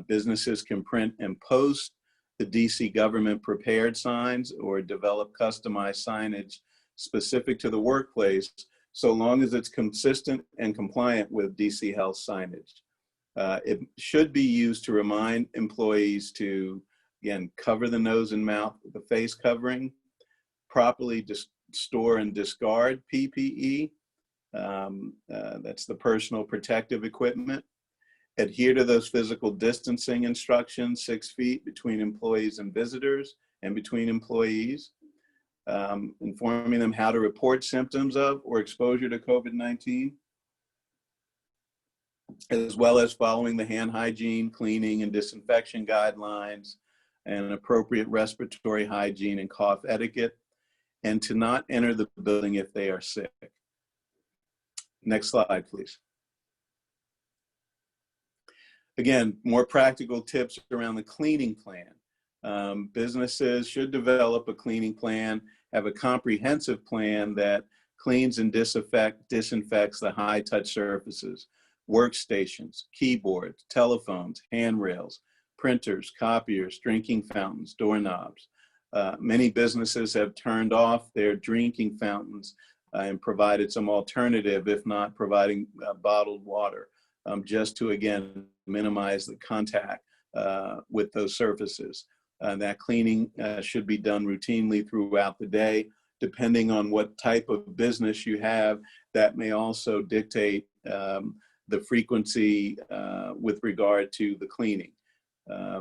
Businesses can print and post the DC government prepared signs or develop customized signage specific to the workplace, so long as it's consistent and compliant with DC Health signage. It should be used to remind employees to, again, cover the nose and mouth with a face covering, properly store and discard PPE. That's the personal protective equipment. Adhere to those physical distancing instructions, 6 feet between employees and visitors and between employees. Informing them how to report symptoms of or exposure to COVID-19, as well as following the hand hygiene, cleaning, and disinfection guidelines and appropriate respiratory hygiene and cough etiquette, and to not enter the building if they are sick. Next slide, please. Again, more practical tips around the cleaning plan. Businesses should develop a cleaning plan, have a comprehensive plan that cleans and disinfects the high-touch surfaces, workstations, keyboards, telephones, handrails, printers, copiers, drinking fountains, doorknobs. Many businesses have turned off their drinking fountains and provided some alternative, if not providing bottled water, just to, again, minimize the contact with those surfaces. That cleaning should be done routinely throughout the day. Depending on what type of business you have, that may also dictate the frequency with regard to the cleaning.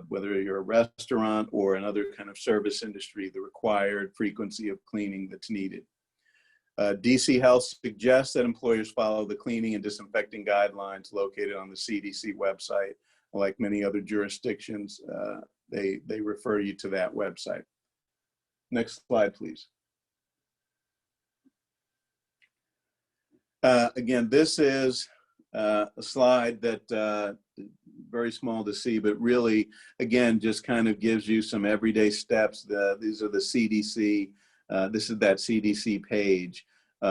Whether you're a restaurant or another kind of service industry, the required frequency of cleaning that's needed. DC Health suggests that employers follow the cleaning and disinfecting guidelines located on the CDC website. Like many other jurisdictions, they refer you to that website. Next slide, please. Again, this is a slide that very small to see, but really, again, just kind of gives you some everyday steps. These are the CDC. This is that CDC page.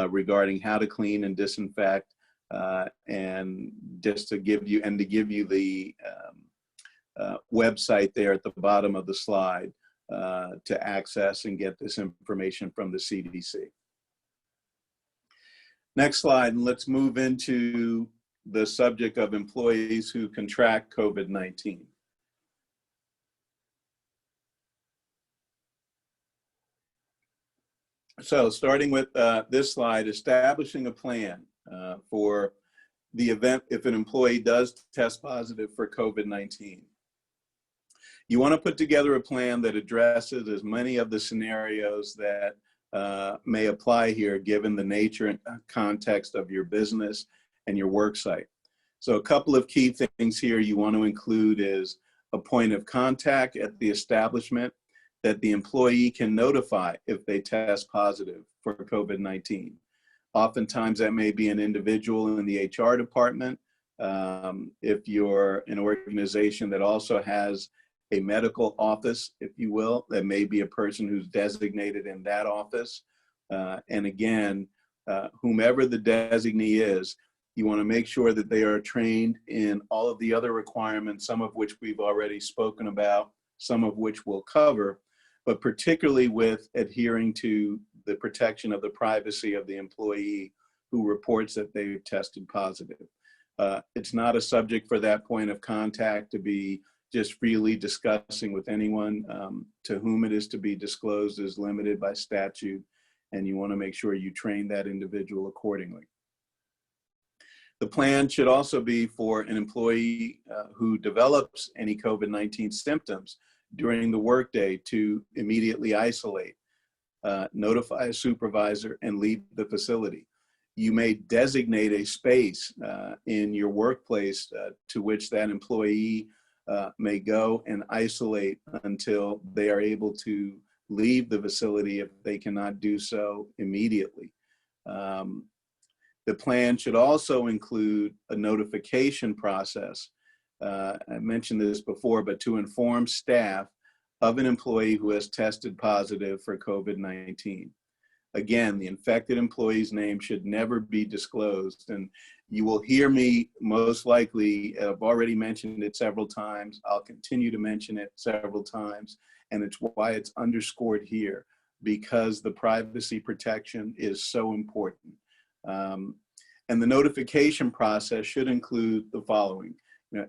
regarding how to clean and disinfect, and just to give you the website there at the bottom of the slide to access and get this information from the CDC. Next slide, and let's move into the subject of employees who contract COVID-19. So starting with this slide, establishing a plan for the event if an employee does test positive for COVID-19. You want to put together a plan that addresses as many of the scenarios that may apply here, given the nature and context of your business and your work site. So a couple of key things here you want to include is a point of contact at the establishment that the employee can notify if they test positive for COVID-19. Oftentimes that may be an individual in the HR department. If you're an organization that also has a medical office, if you will, that may be a person who's designated in that office. And again, whomever the designee is, you want to make sure that they are trained in all of the other requirements, some of which we've already spoken about, some of which we'll cover, but particularly with adhering to the protection of the privacy of the employee who reports that they've tested positive. It's not a subject for that point of contact to be just freely discussing with anyone. To whom it is to be disclosed is limited by statute, and you want to make sure you train that individual accordingly. The plan should also be for an employee who develops any COVID-19 symptoms during the workday to immediately isolate, notify a supervisor, and leave the facility. You may designate a space in your workplace to which that employee may go and isolate until they are able to leave the facility if they cannot do so immediately. The plan should also include a notification process. I mentioned this before, but to inform staff of an employee who has tested positive for COVID-19. Again, the infected employee's name should never be disclosed. And you will hear me most likely, I've already mentioned it several times, I'll continue to mention it several times, and it's why it's underscored here, because the privacy protection is so important. And the notification process should include the following: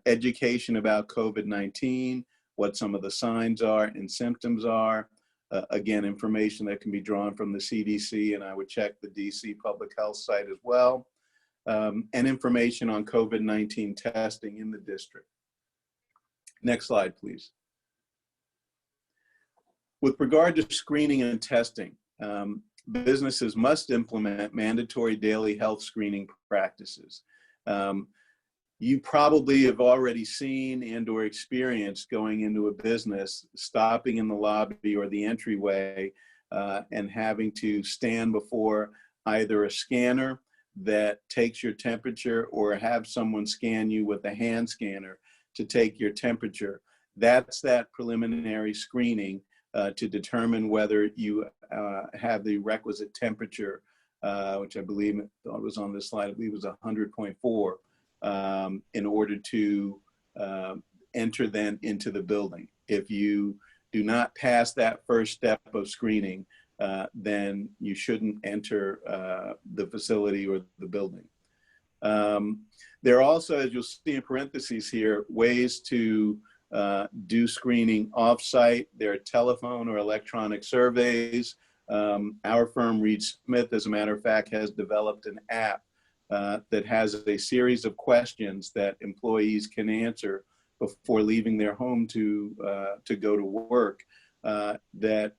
education about COVID-19, what some of the signs are and symptoms are. Again, information that can be drawn from the CDC, and I would check the DC Public Health site as well, and information on COVID-19 testing in the district. Next slide, please. With regard to screening and testing, businesses must implement mandatory daily health screening practices. You probably have already seen and or experienced going into a business, stopping in the lobby or the entryway and having to stand before either a scanner that takes your temperature or have someone scan you with a hand scanner to take your temperature. That's that preliminary screening to determine whether you have the requisite temperature, which I believe was on this slide, I believe it was 100.4. In order to enter then into the building. If you do not pass that first step of screening, then you shouldn't enter the facility or the building. There are also, as you'll see in parentheses here, ways to do screening off-site. There are telephone or electronic surveys. Our firm, Reed Smith, as a matter of fact, has developed an app that has a series of questions that employees can answer before leaving their home to go to work that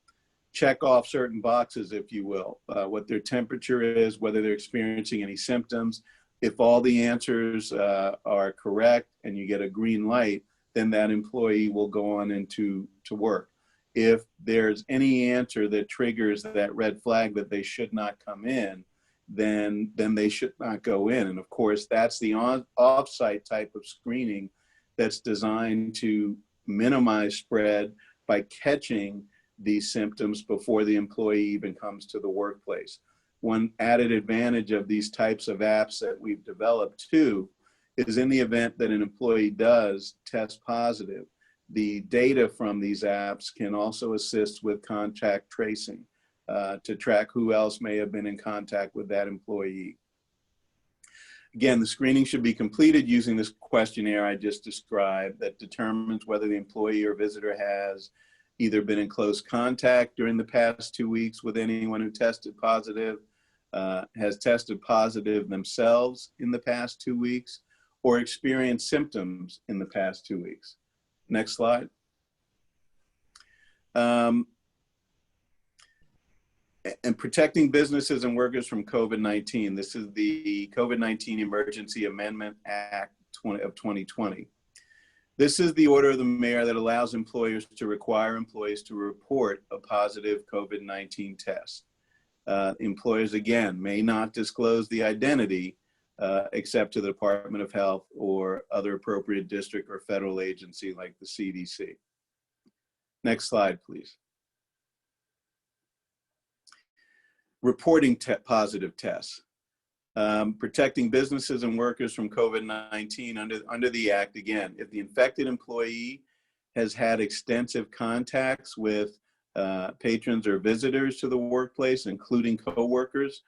check off certain boxes, if you will, what their temperature is, whether they're experiencing any symptoms. If all the answers are correct and you get a green light, then that employee will go on into work. If there's any answer that triggers that red flag that they should not come in, then they should not go in. And of course, that's the off-site type of screening that's designed to minimize spread by catching these symptoms before the employee even comes to the workplace. one added advantage of these types of apps that we've developed too is in the event that an employee does test positive, the data from these apps can also assist with contact tracing to track who else may have been in contact with that employee. Again, the screening should be completed using this questionnaire I just described that determines whether the employee or visitor has either been in close contact during the past 2 weeks with anyone who tested positive, has tested positive themselves in the past 2 weeks, or experienced symptoms in the past 2 weeks. Next slide. And protecting businesses and workers from COVID-19. This is the COVID-19 Emergency Amendment Act of 2020. This is the order of the mayor that allows employers to require employees to report a positive COVID-19 test. Employers, again, may not disclose the identity except to the Department of Health or other appropriate district or federal agency like the CDC. Next slide, please. Reporting positive tests. Protecting businesses and workers from COVID-19 under the Act, again, if the infected employee has had extensive contacts with patrons or visitors to the workplace, including coworkers,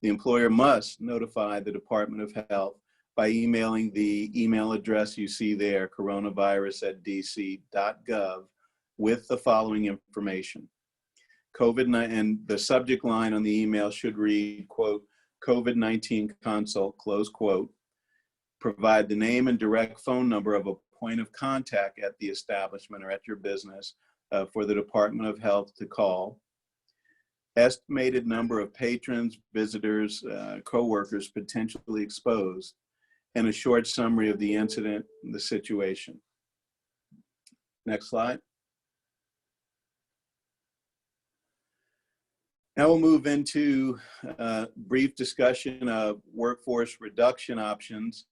the employer must notify the Department of Health by emailing the email address you see there, coronavirus@dc.gov, with the following information. COVID-19, and the subject line on the email should read, quote, COVID-19 consult, close quote. Provide the name and direct phone number of a point of contact at the establishment or at your business for the Department of Health to call. Estimated number of patrons, visitors, co-workers potentially exposed, and a short summary of the incident and the situation. Next slide. Now we'll move into a brief discussion of workforce reduction options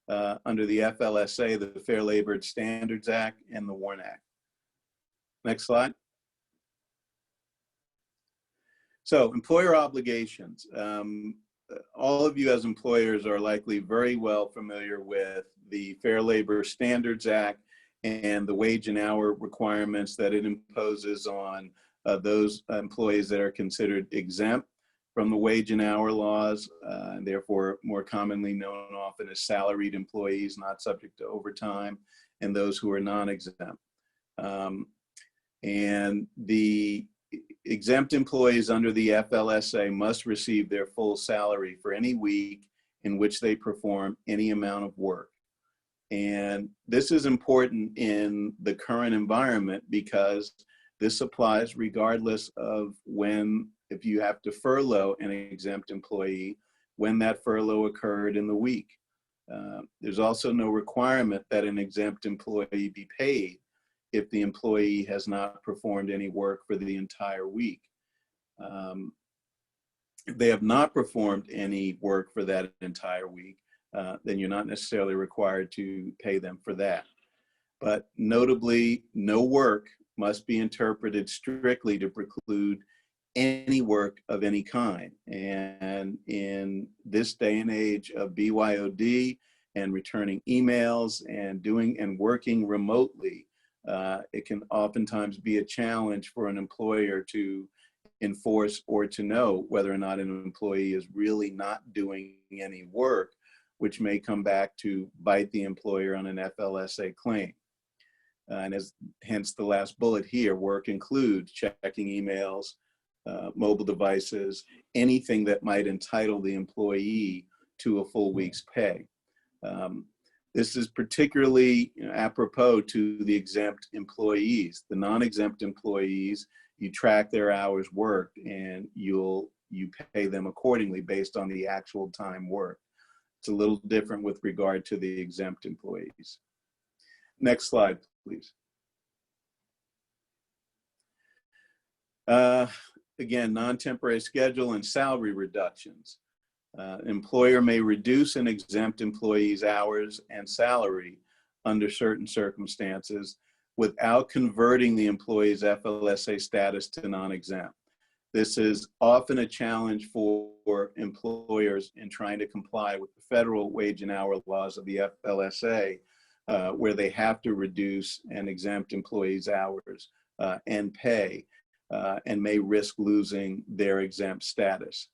under the FLSA, the Fair Labor Standards Act, and the WARN Act. Next slide. So employer obligations. All of you as employers are likely very well familiar with the Fair Labor Standards Act and the wage and hour requirements that it imposes on those employees that are considered exempt from the wage and hour laws, and therefore more commonly known often as salaried employees not subject to overtime, and those who are non-exempt. And the exempt employees under the FLSA must receive their full salary for any week in which they perform any amount of work. And this is important in the current environment because this applies regardless of when, if you have to furlough an exempt employee, when that furlough occurred in the week. There's also no requirement that an exempt employee be paid if the employee has not performed any work for the entire week. If they have not performed any work for that entire week, then you're not necessarily required to pay them for that. But notably, no work must be interpreted strictly to preclude any work of any kind. And in this day and age of BYOD and returning emails and doing and working remotely, it can oftentimes be a challenge for an employer to enforce or to know whether or not an employee is really not doing any work, which may come back to bite the employer on an FLSA claim. And as hence the last bullet here, work includes checking emails, mobile devices, anything that might entitle the employee to a full week's pay. This is particularly apropos to the exempt employees. The non-exempt employees, you track their hours worked and you pay them accordingly based on the actual time worked. It's a little different with regard to the exempt employees. Next slide, please. Again, non-temporary schedule and salary reductions. Employer may reduce an exempt employee's hours and salary under certain circumstances without converting the employee's FLSA status to non-exempt. This is often a challenge for employers in trying to comply with the federal wage and hour laws of the FLSA, where they have to reduce and exempt employees' hours and pay, and may risk losing their exempt status.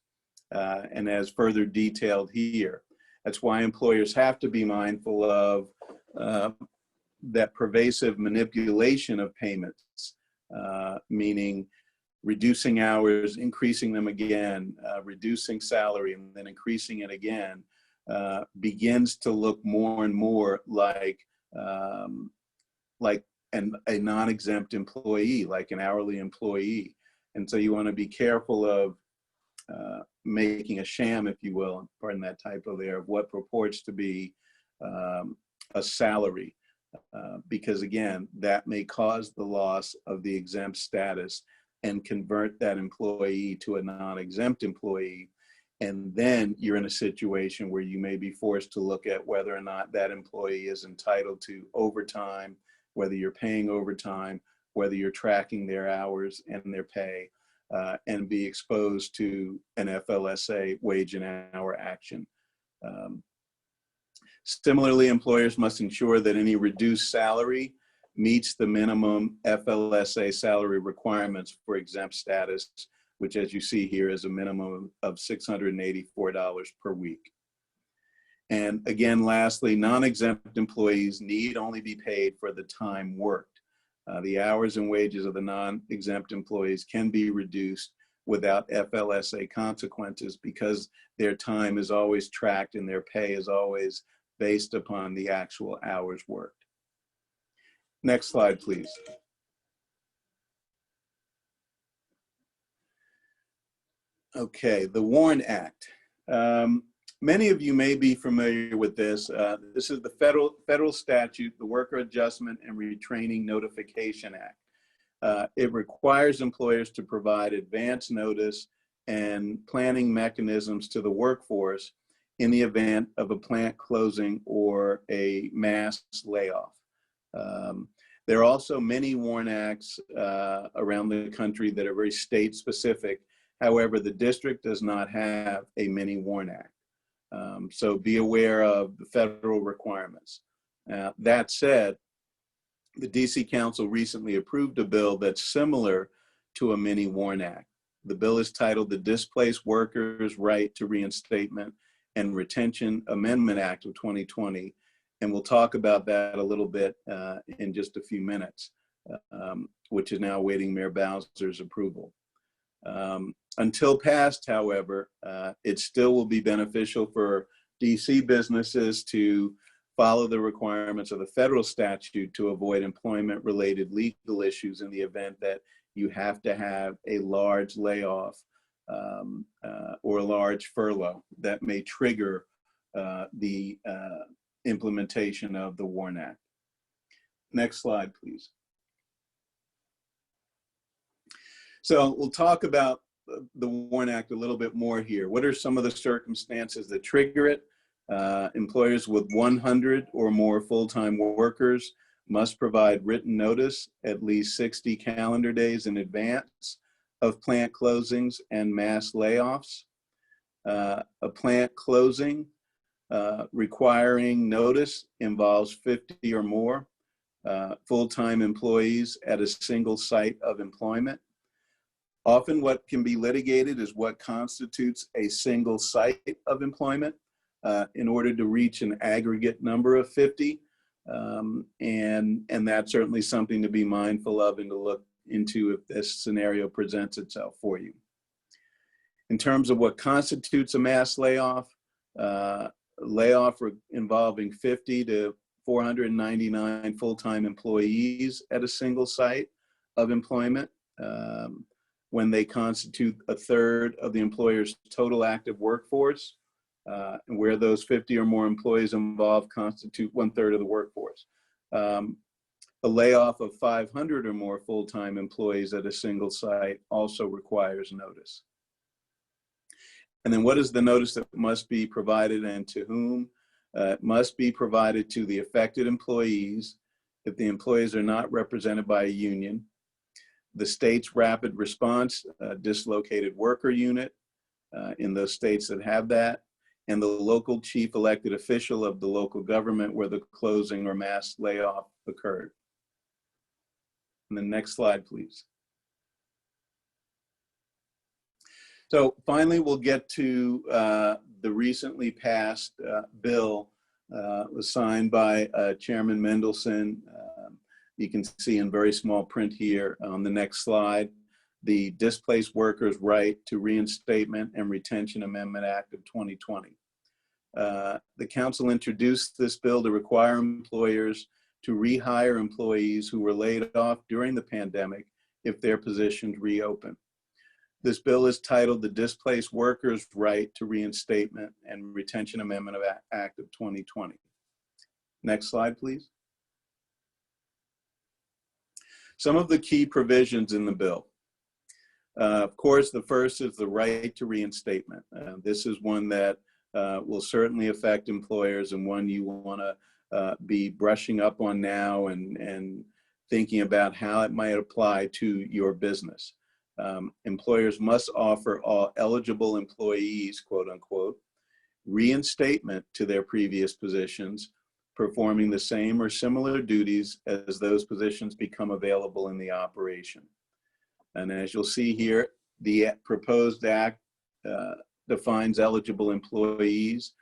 And as further detailed here, that's why employers have to be mindful of that pervasive manipulation of payments, meaning reducing hours, increasing them again, reducing salary, and then increasing it again, begins to look more and more like a non-exempt employee, like an hourly employee. And so you want to be careful of making a sham, if you will, pardon that typo there, of what purports to be a salary, because again, that may cause the loss of the exempt status and convert that employee to a non-exempt employee. And then you're in a situation where you may be forced to look at whether or not that employee is entitled to overtime, whether you're paying overtime, whether you're tracking their hours and their pay, and be exposed to an FLSA wage and hour action. Similarly, employers must ensure that any reduced salary meets the minimum FLSA salary requirements for exempt status, which, as you see here, is a minimum of $684 per week. And again, lastly, non-exempt employees need only be paid for the time worked. The hours and wages of the non-exempt employees can be reduced without FLSA consequences because their time is always tracked and their pay is always based upon the actual hours worked. Next slide, please. Okay, the WARN Act. Many of you may be familiar with this. This is the federal statute, the Worker Adjustment and Retraining Notification Act. It requires employers to provide advance notice and planning mechanisms to the workforce in the event of a plant closing or a mass layoff. There are also many WARN Acts around the country that are very state specific. However, the district does not have a mini WARN Act. So be aware of the federal requirements. That said, the DC Council recently approved a bill that's similar to a mini WARN Act. The bill is titled the Displaced Workers' Right to Reinstatement and Retention Amendment Act of 2020. And we'll talk about that a little bit in just a few minutes, which is now awaiting Mayor Bowser's approval. Until passed, however, it still will be beneficial for DC businesses to follow the requirements of the federal statute to avoid employment-related legal issues in the event that you have to have a large layoff or a large furlough that may trigger the implementation of the WARN Act. Next slide, please. So we'll talk about the WARN Act a little bit more here. What are some of the circumstances that trigger it? Employers with 100 or more full-time workers must provide written notice at least 60 calendar days in advance of plant closings and mass layoffs. A plant closing requiring notice involves 50 or more full-time employees at a single site of employment. Often what can be litigated is what constitutes a single site of employment in order to reach an aggregate number of 50. And that's certainly something to be mindful of and to look into if this scenario presents itself for you. In terms of what constitutes a mass layoff, layoff involving 50 to 499 full-time employees at a single site of employment, when they constitute a third of the employer's total active workforce, and where those 50 or more employees involved constitute 1/3 of the workforce. A layoff of 500 or more full-time employees at a single site also requires notice. And then what is the notice that must be provided and to whom? It must be provided to the affected employees if the employees are not represented by a union. the state's rapid response dislocated worker unit in those states that have that, and the local chief elected official of the local government where the closing or mass layoff occurred. And the next slide, please. So finally, we'll get to the recently passed bill was signed by Chairman Mendelson. You can see in very small print here on the next slide, the Displaced Workers' Right to Reinstatement and Retention Amendment Act of 2020. The council introduced this bill to require employers to rehire employees who were laid off during the pandemic if their positions reopen. This bill is titled the Displaced Workers' Right to Reinstatement and Retention Amendment of Act of 2020. Next slide, please. Some of the key provisions in the bill. Of course, the first is the right to reinstatement. This is one that will certainly affect employers and one you want to be brushing up on now and thinking about how it might apply to your business. Employers must offer all eligible employees, quote unquote, reinstatement to their previous positions, performing the same or similar duties as those positions become available in the operation. And as you'll see here, the proposed act defines eligible employees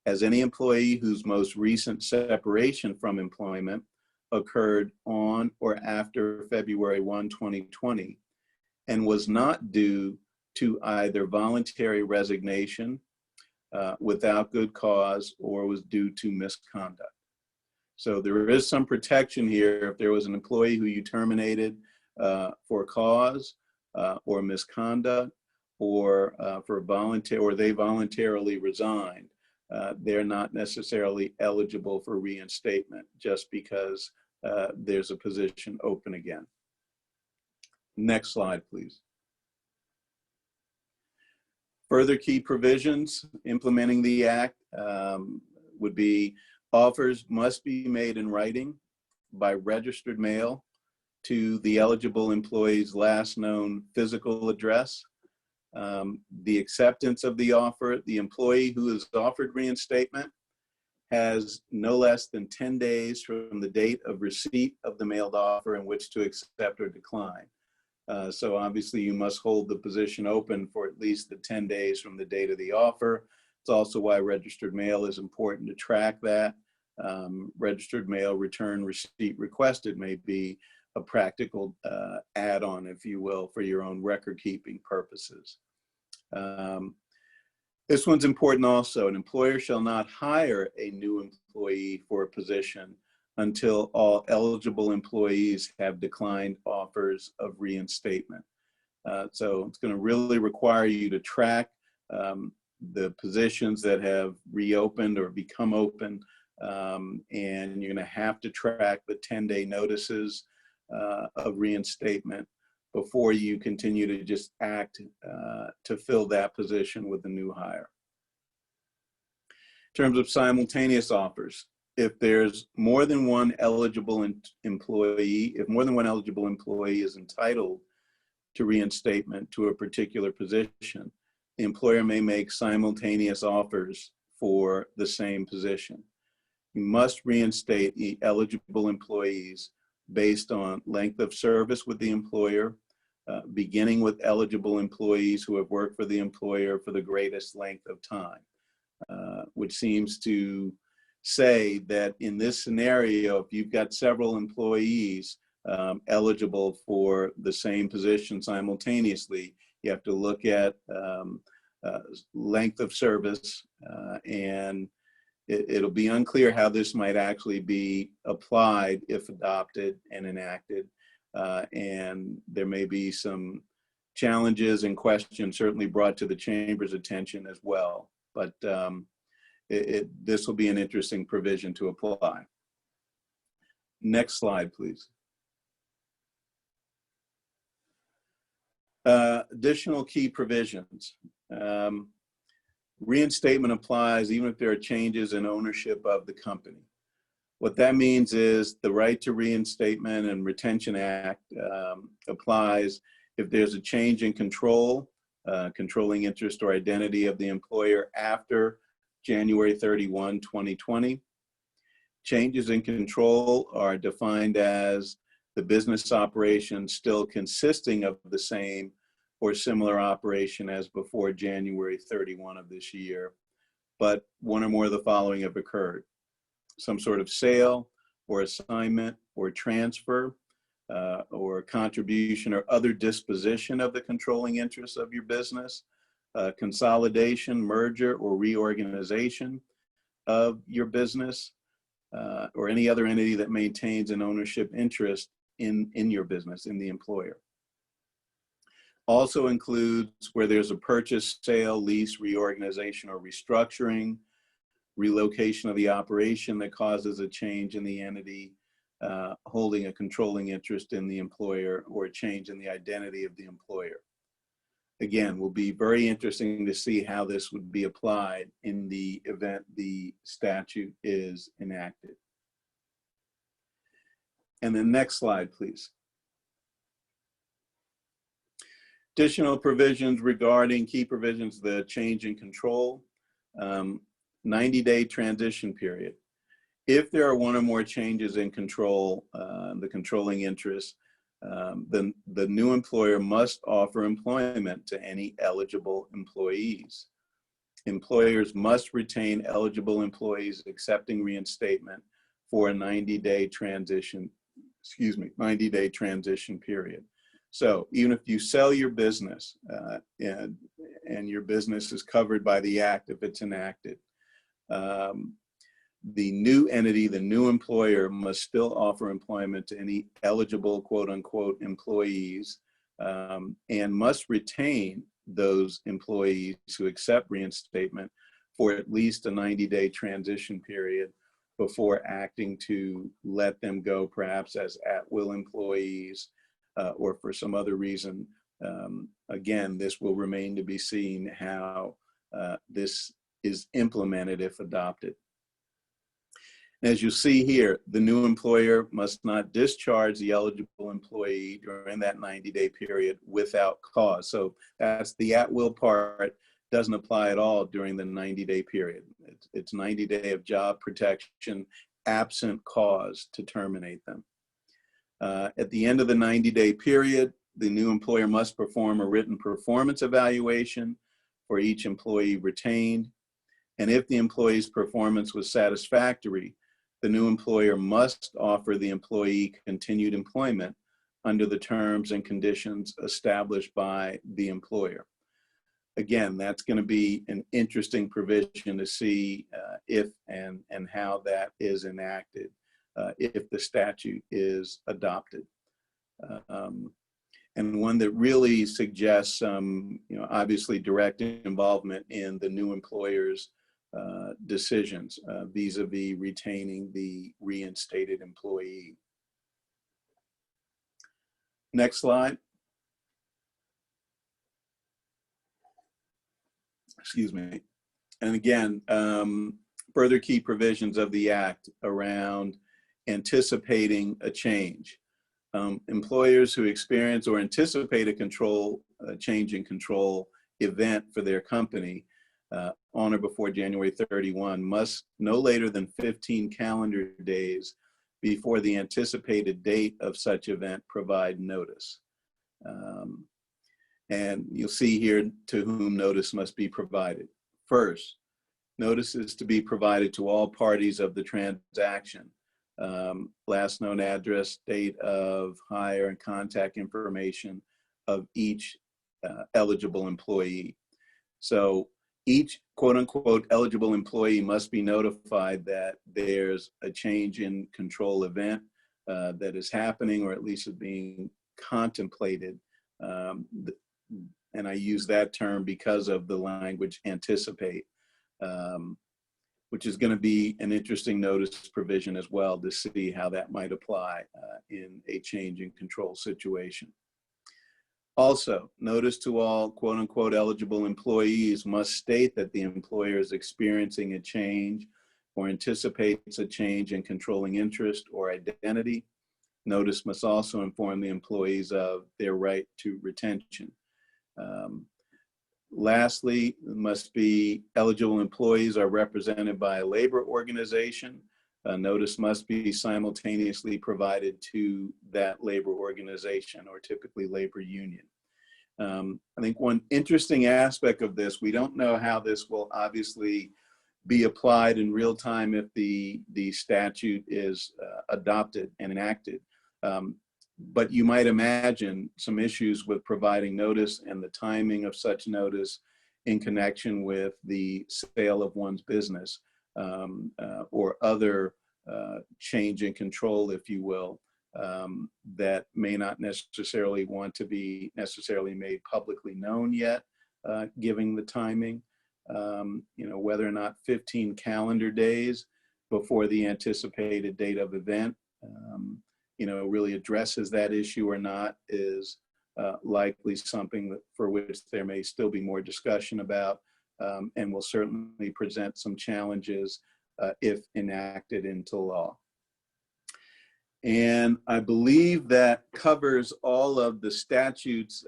as any employee whose most recent separation from employment occurred on or after February 1, 2020, and was not due to either voluntary resignation without good cause or was due to misconduct. So there is some protection here if there was an employee who you terminated for cause or misconduct or for they voluntarily resigned. They're not necessarily eligible for reinstatement just because there's a position open again. Next slide, please. Further key provisions implementing the act would be offers must be made in writing by registered mail to the eligible employee's last known physical address. The acceptance of the offer, the employee who is offered reinstatement has no less than 10 days from the date of receipt of the mailed offer in which to accept or decline. So obviously you must hold the position open for at least the 10 days from the date of the offer. It's also why registered mail is important to track that. Registered mail return receipt requested may be a practical add-on, if you will, for your own record-keeping purposes. This one's important also. An employer shall not hire a new employee for a position until all eligible employees have declined offers of reinstatement. So it's going to really require you to track the positions that have reopened or become open, and you're going to have to track the 10-day notices of reinstatement before you continue to just act to fill that position with a new hire. In terms of simultaneous offers, if there's more than one eligible employee, if more than one eligible employee is entitled to reinstatement to a particular position, the employer may make simultaneous offers for the same position. You must reinstate the eligible employees based on length of service with the employer, beginning with eligible employees who have worked for the employer for the greatest length of time, which seems to say that in this scenario, if you've got several employees eligible for the same position simultaneously, you have to look at length of service, and it'll be unclear how this might actually be applied if adopted and enacted. And there may be some challenges and questions certainly brought to the Chamber's attention as well. But this will be an interesting provision to apply. Next slide, please. Additional key provisions. Reinstatement applies even if there are changes in ownership of the company. What that means is the Right to Reinstatement and Retention Act applies if there's a change in control, controlling interest or identity of the employer after January 31, 2020. Changes in control are defined as the business operation still consisting of the same or similar operation as before January 31 of this year, but one or more of the following have occurred: some sort of sale or assignment or transfer or contribution or other disposition of the controlling interests of your business, consolidation, merger, or reorganization of your business, or any other entity that maintains an ownership interest in your business, in the employer. Also includes where there's a purchase, sale, lease, reorganization, or restructuring, relocation of the operation that causes a change in the entity holding a controlling interest in the employer, or a change in the identity of the employer. Again, will be very interesting to see how this would be applied in the event the statute is enacted. And then next slide, please. Additional provisions regarding key provisions, the change in control, 90-day transition period. If there are one or more changes in control, the controlling interest, then the new employer must offer employment to any eligible employees. Employers must retain eligible employees accepting reinstatement for a 90-day transition, 90-day transition period. So even if you sell your business and your business is covered by the act, if it's enacted, the new entity, the new employer, must still offer employment to any eligible quote unquote employees, and must retain those employees who accept reinstatement for at least a 90-day transition period before acting to let them go, perhaps as at-will employees, or for some other reason. Again, this will remain to be seen how this is implemented if adopted. As you see here, the new employer must not discharge the eligible employee during that 90-day period without cause. So that's the at-will part, doesn't apply at all during the 90-day period. It's 90-day of job protection, absent cause to terminate them. At the end of the 90-day period, the new employer must perform a written performance evaluation for each employee retained. And if the employee's performance was satisfactory, the new employer must offer the employee continued employment under the terms and conditions established by the employer. Again, that's going to be an interesting provision to see if and how that is enacted if the statute is adopted. And one that really suggests some, obviously direct involvement in the new employer's decisions vis-a-vis retaining the reinstated employee. Next slide. Excuse me. And again, further key provisions of the Act around anticipating a change. Employers who experience or anticipate a change in control event for their company on or before January 31 must no later than 15 calendar days before the anticipated date of such event provide notice. And you'll see here to whom notice must be provided. First, notice is to be provided to all parties of the transaction. Last known address, date of hire, and contact information of each eligible employee. So each quote unquote eligible employee must be notified that there's a change in control event that is happening, or at least is being contemplated. And I use that term because of the language anticipate, which is going to be an interesting notice provision as well to see how that might apply in a change in control situation. Also, notice to all quote unquote eligible employees must state that the employer is experiencing a change or anticipates a change in controlling interest or identity. Notice must also inform the employees of their right to retention. Lastly, must be eligible employees are represented by a labor organization. Notice must be simultaneously provided to that labor organization, or typically labor union. I think one interesting aspect of this, we don't know how this will obviously be applied in real time if the statute is adopted and enacted. But you might imagine some issues with providing notice and the timing of such notice in connection with the sale of one's business, or other change in control, if you will, that may not necessarily want to be necessarily made publicly known yet, given the timing. Whether or not 15 calendar days before the anticipated date of event, really addresses that issue or not is likely something that, for which there may still be more discussion about, and will certainly present some challenges if enacted into law. And I believe that covers all of the statutes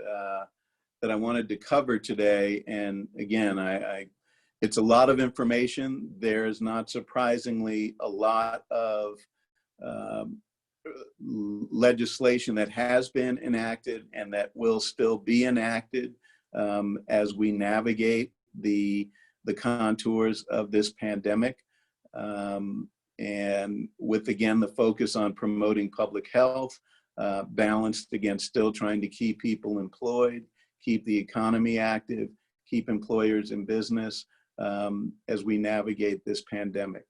that I wanted to cover today. And again, it's a lot of information. There's not surprisingly a lot of legislation that has been enacted and that will still be enacted as we navigate the contours of this pandemic. And with, again, the focus on promoting public health, balanced against still trying to keep people employed, keep the economy active, keep employers in business as we navigate this pandemic.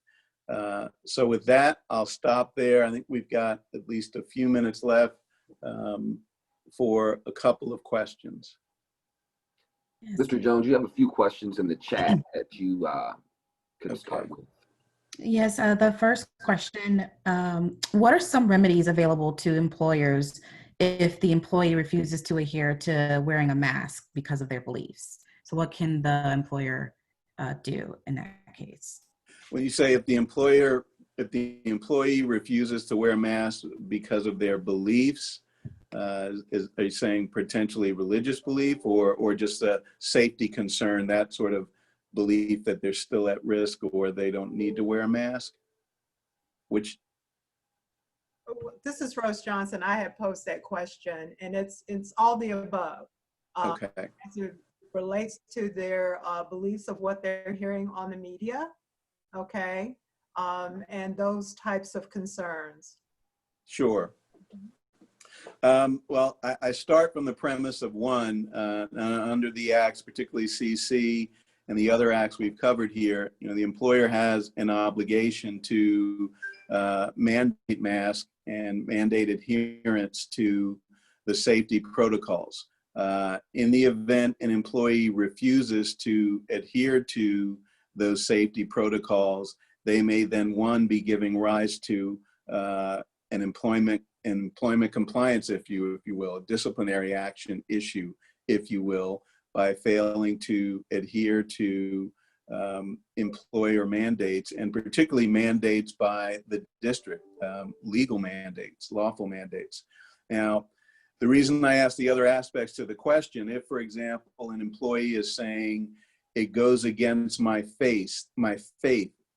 So with that, I'll stop there. I think we've got at least a few minutes left for a couple of questions. Mr. Jones, you have a few questions in the chat that you could start with. Yes, the first question, what are some remedies available to employers if the employee refuses to adhere to wearing a mask because of their beliefs? So what can the employer do in that case? When you say if the employee refuses to wear a mask because of their beliefs, are you saying potentially religious belief or just a safety concern, that sort of belief that they're still at risk or they don't need to wear a mask? Which? This is Rose Johnson. I had posed that question, and it's all the above. Okay. As it relates to their beliefs of what they're hearing on the media, okay, and those types of concerns. Sure. Well, I start from the premise of one, under the acts, particularly CC and the other acts we've covered here, the employer has an obligation to mandate masks and mandate adherence to the safety protocols. In the event an employee refuses to adhere to those safety protocols, they may then, one, be giving rise to an employment compliance, if you will, a disciplinary action issue, if you will, by failing to adhere to employer mandates, and particularly mandates by the district, legal mandates, lawful mandates. Now, the reason I ask the other aspects to the question, if, for example, an employee is saying it goes against my faith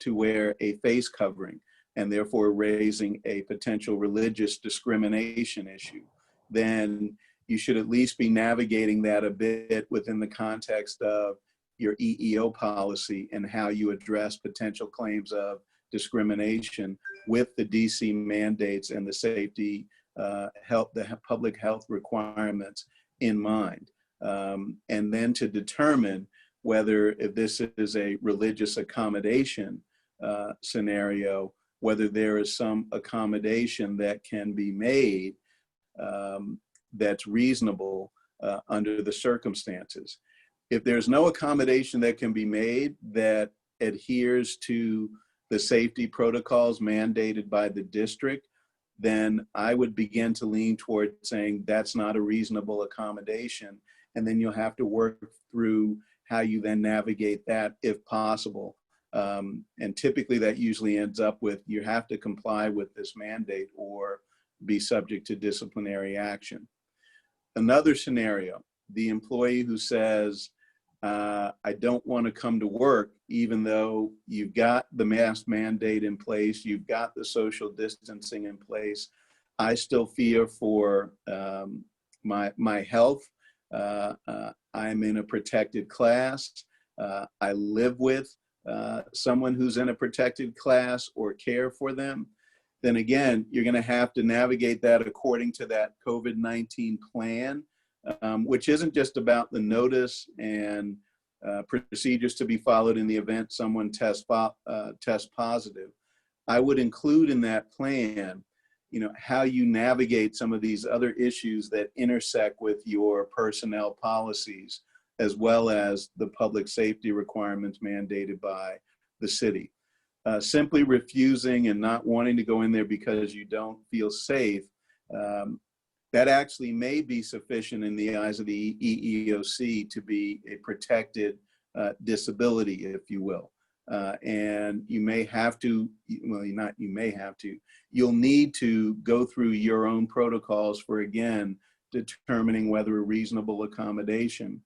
to wear a face covering, and therefore raising a potential religious discrimination issue, then you should at least be navigating that a bit within the context of your EEO policy and how you address potential claims of discrimination with the DC mandates and the safety, the public health requirements in mind. And then to determine whether, if this is a religious accommodation scenario, whether there is some accommodation that can be made that's reasonable under the circumstances. If there's no accommodation that can be made that adheres to the safety protocols mandated by the district, then I would begin to lean toward saying that's not a reasonable accommodation. And then you'll have to work through how you then navigate that, if possible, And typically that usually ends up with, you have to comply with this mandate or be subject to disciplinary action. Another scenario, the employee who says, I don't want to come to work, even though you've got the mask mandate in place, you've got the social distancing in place. I still fear for my health. I'm in a protected class. I live with someone who's in a protected class or care for them. Then again, you're going to have to navigate that according to that COVID-19 plan, which isn't just about the notice and procedures to be followed in the event someone tests positive. I would include in that plan, you know, how you navigate some of these other issues that intersect with your personnel policies, as well as the public safety requirements mandated by the city. Simply refusing and not wanting to go in there because you don't feel safe, that actually may be sufficient in the eyes of the EEOC to be a protected disability, if you will. And you may have to, well, you may have to, you'll need to go through your own protocols for, again, determining whether a reasonable accommodation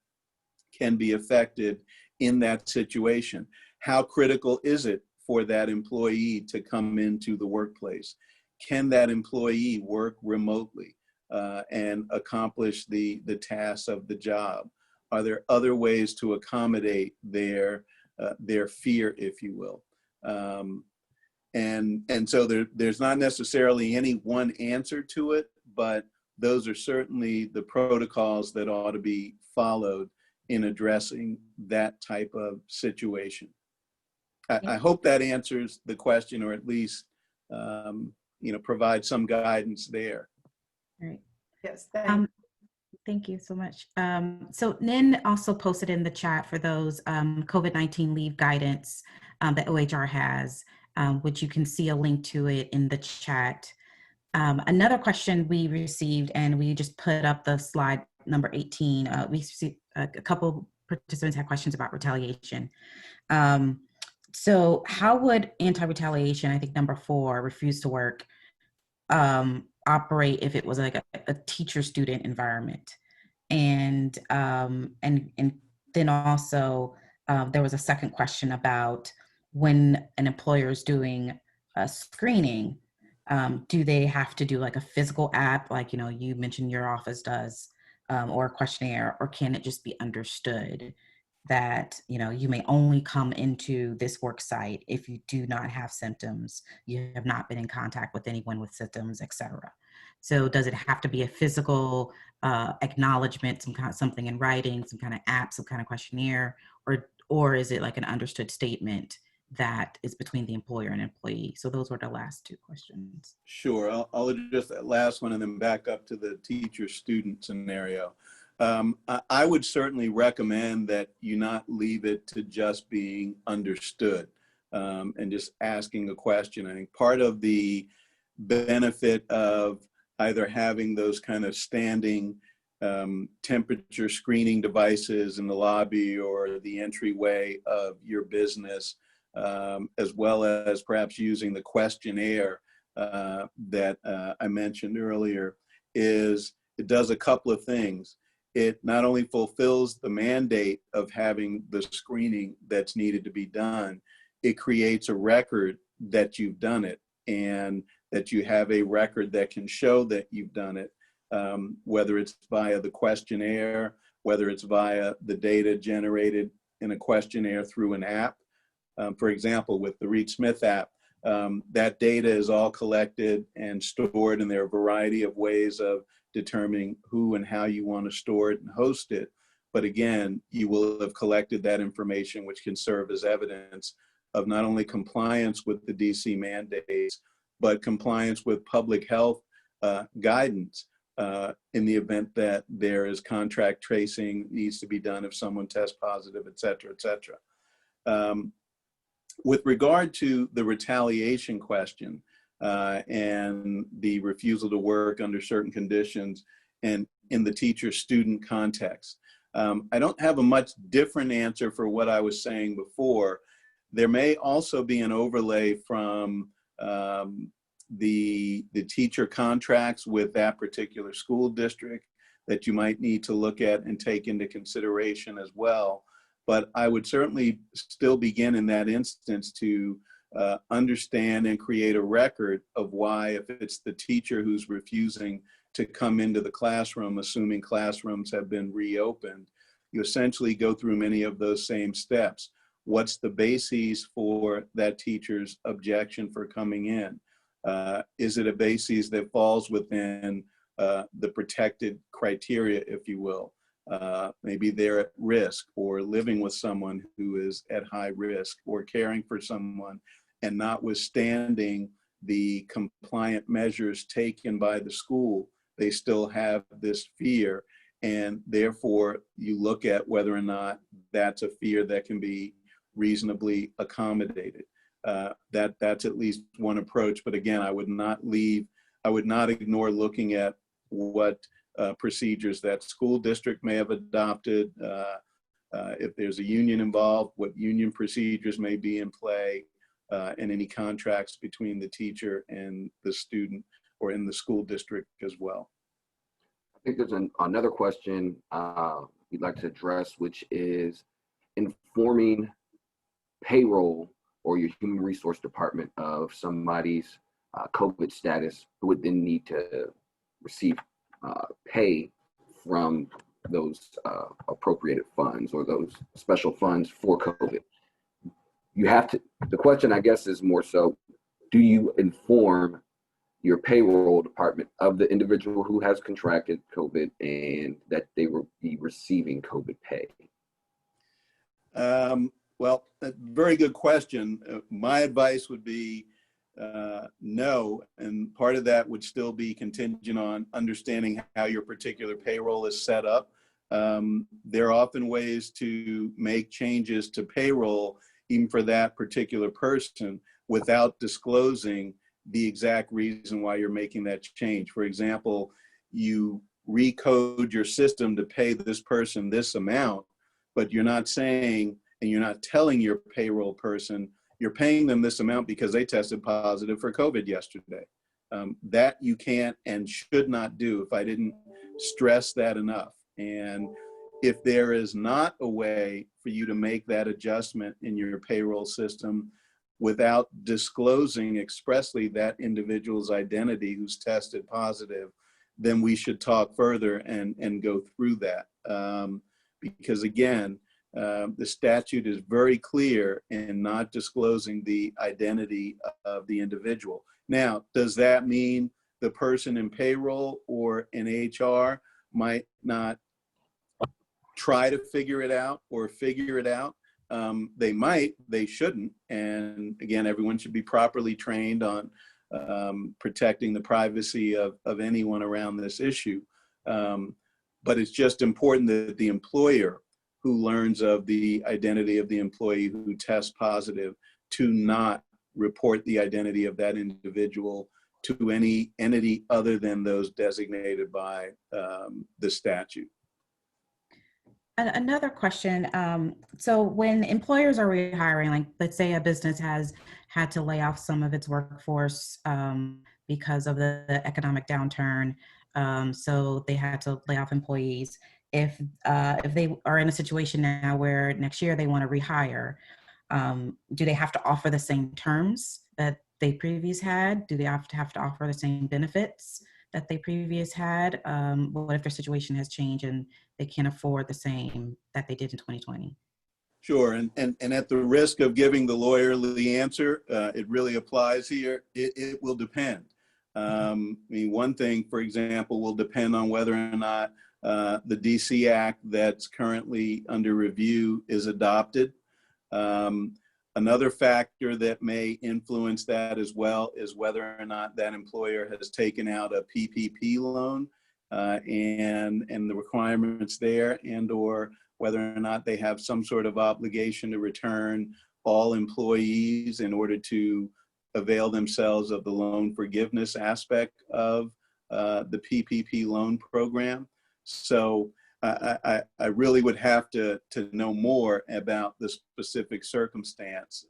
can be effected in that situation. How critical is it for that employee to come into the workplace? Can that employee work remotely and accomplish the tasks of the job? Are there other ways to accommodate their fear, if you will? And so there's not necessarily any one answer to it, but those are certainly the protocols that ought to be followed in addressing that type of situation. I hope that answers the question, or at least you know, provide some guidance there. Right. Yes, Thank you so much. So Nin also posted in the chat for those COVID-19 leave guidance that OHR has, which you can see a link to it in the chat. Another question we received, and we just put up the slide number 18, we received a couple participants had questions about retaliation. So how would anti-retaliation, I think number 4, refuse to work, operate if it was like a teacher-student environment? And then also there was a second question about when an employer is doing a screening, do they have to do like a physical app, like, you know, you mentioned your office does, or a questionnaire, or can it just be understood that, you know, you may only come into this work site if you do not have symptoms, you have not been in contact with anyone with symptoms, etc. So does it have to be a physical acknowledgement, some kind of something in writing, some kind of app, some kind of questionnaire, or is it like an understood statement that is between the employer and employee? So those were the last 2 questions. Sure, I'll address that last one and then back up to the teacher-student scenario. I would certainly recommend that you not leave it to just being understood and just asking a question. I think part of the benefit of either having those kind of standing temperature screening devices in the lobby or the entryway of your business, as well as perhaps using the questionnaire that I mentioned earlier, is it does a couple of things. It not only fulfills the mandate of having the screening that's needed to be done, it creates a record that you've done it, and that you have a record that can show that you've done it, whether it's via the questionnaire, whether it's via the data generated in a questionnaire through an app. For example, with the Reed Smith app, that data is all collected and stored, and there are a variety of ways of determining who and how you want to store it and host it. But again, you will have collected that information, which can serve as evidence of not only compliance with the DC mandates, but compliance with public health guidance in the event that there is contract tracing needs to be done if someone tests positive, et cetera, et cetera. With regard to the retaliation question and the refusal to work under certain conditions and in the teacher-student context, I don't have a much different answer for what I was saying before. There may also be an overlay from the teacher contracts with that particular school district that you might need to look at and take into consideration as well. But I would certainly still begin in that instance to understand and create a record of why, if it's the teacher who's refusing to come into the classroom, assuming classrooms have been reopened, you essentially go through many of those same steps. What's the basis for that teacher's objection for coming in? Is it a basis that falls within the protected criteria, if you will? Maybe they're at risk, or living with someone who is at high risk, or caring for someone, and notwithstanding the compliant measures taken by the school, they still have this fear. And therefore, you look at whether or not that's a fear that can be reasonably accommodated. That's at least one approach. But again, I would not ignore looking at what procedures that school district may have adopted. If there's a union involved, what union procedures may be in play, and any contracts between the teacher and the student or in the school district as well. I think there's another question we'd like to address, which is informing payroll or your human resource department of somebody's COVID status, who would then need to receive pay from those appropriated funds or those special funds for COVID. You have to, the question I guess is more so, do you inform your payroll department of the individual who has contracted COVID and that they will be receiving COVID pay? Well, a very good question. My advice would be no, and part of that would still be contingent on understanding how your particular payroll is set up. There are often ways to make changes to payroll, even for that particular person, without disclosing the exact reason why you're making that change. For example, you recode your system to pay this person this amount, but you're not saying, and you're not telling your payroll person, you're paying them this amount because they tested positive for COVID yesterday. That you can't and should not do, if I didn't stress that enough. And if there is not a way for you to make that adjustment in your payroll system without disclosing expressly that individual's identity who's tested positive, then we should talk further and go through that. Because again, the statute is very clear in not disclosing the identity of the individual. Now, does that mean the person in payroll or in HR might not try to figure it out or figure it out? They might, they shouldn't. And again, everyone should be properly trained on protecting the privacy of anyone around this issue. But it's just important that the employer who learns of the identity of the employee who tests positive to not report the identity of that individual to any entity other than those designated by the statute. Another question. So when employers are rehiring, like let's say a business has had to lay off some of its workforce because of the economic downturn, so they had to lay off employees. If they are in a situation now where next year they want to rehire, do they have to offer the same terms that they previously had? Do they have to offer the same benefits that they previously had? What if their situation has changed and they can't afford the same that they did in 2020? Sure, and at the risk of giving the lawyerly answer, it really applies here. It will depend. I mean, one thing, for example, will depend on whether or not the DC Act that's currently under review is adopted. Another factor that may influence that as well is whether or not that employer has taken out a PPP loan and the requirements there, and or whether or not they have some sort of obligation to return all employees in order to avail themselves of the loan forgiveness aspect of the PPP loan program. So I really would have to know more about the specific circumstance,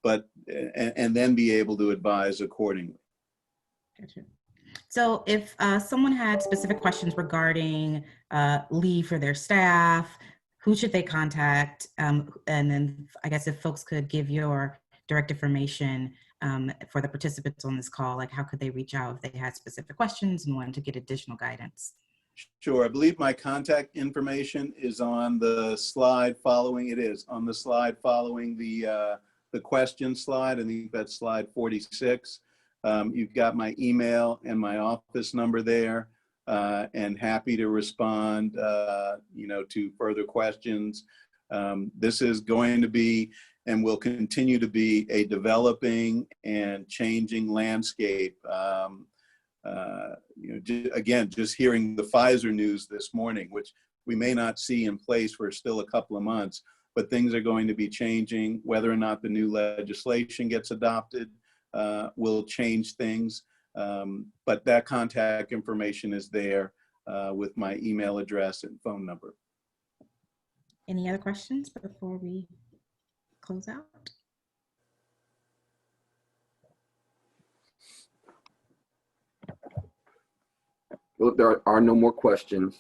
and then be able to advise accordingly. Gotcha. So if someone had specific questions regarding leave for their staff, who should they contact? And then I guess if folks could give your direct information for the participants on this call, like how could they reach out if they had specific questions and wanted to get additional guidance? Sure. I believe my contact information is on the slide following. It is on the slide following the question slide. I think that's slide 46. You've got my email and my office number there, and happy to respond, to further questions. This is going to be and will continue to be a developing and changing landscape. Again, just hearing the Pfizer news this morning, which we may not see in place for still a couple of months, but things are going to be changing. Whether or not the new legislation gets adopted will change things. But that contact information is there with my email address and phone number. Any other questions before we close out? Well, if there are no more questions,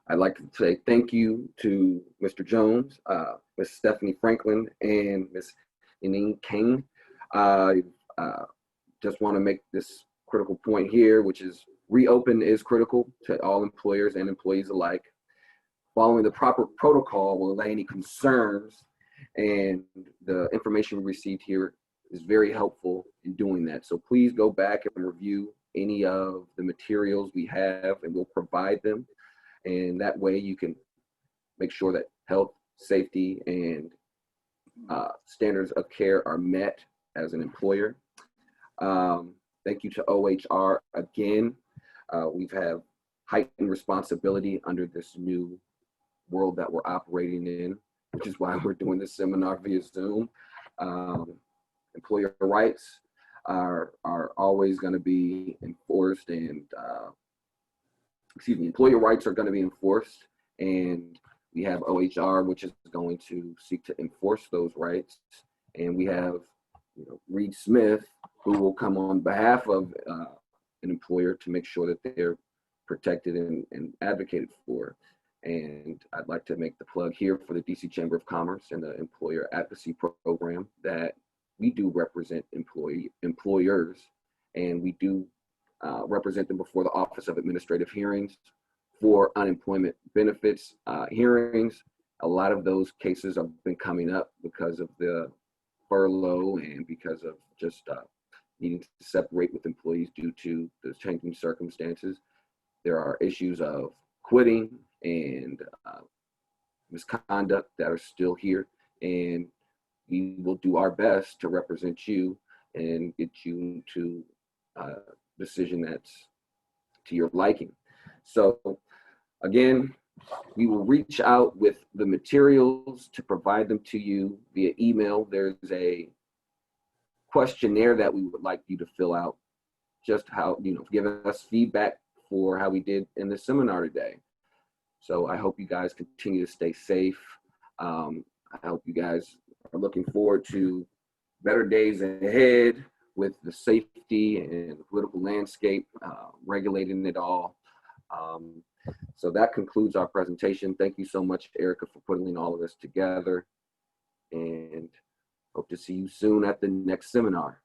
I'd like to say thank you to Mr. Jones, Ms. Stephanie Franklin, and Ms. Inine King. I just want to make this critical point here, which is reopen is critical to all employers and employees alike. Following the proper protocol will allay any concerns, and the information we received here is very helpful in doing that. So please go back and review any of the materials we have, and we'll provide them. And that way you can make sure that health, safety, and standards of care are met as an employer. Thank you to OHR again. We've had heightened responsibility under this new world that we're operating in, which is why we're doing this seminar via Zoom. Employer rights are always going to be enforced, and employer rights are going to be enforced, and we have OHR, which is going to seek to enforce those rights, and we have Reed Smith, who will come on behalf of an employer to make sure that they're protected and advocated for. And I'd like to make the plug here for the DC Chamber of Commerce and the Employer Advocacy Program that we do represent employers, and we do represent them before the Office of Administrative Hearings for unemployment benefits hearings. A lot of those cases have been coming up because of the furlough and because of just needing to separate with employees due to the changing circumstances. There are issues of quitting and misconduct that are still here, and we will do our best to represent you and get you to a decision that's to your liking. So again, we will reach out with the materials to provide them to you via email. There's a questionnaire that we would like you to fill out, just how, give us feedback for how we did in the seminar today. So I hope you guys continue to stay safe. I hope you guys are looking forward to better days ahead with the safety and the political landscape, regulating it all. So that concludes our presentation. Thank you so much, Erica, for putting all of this together, and hope to see you soon at the next seminar.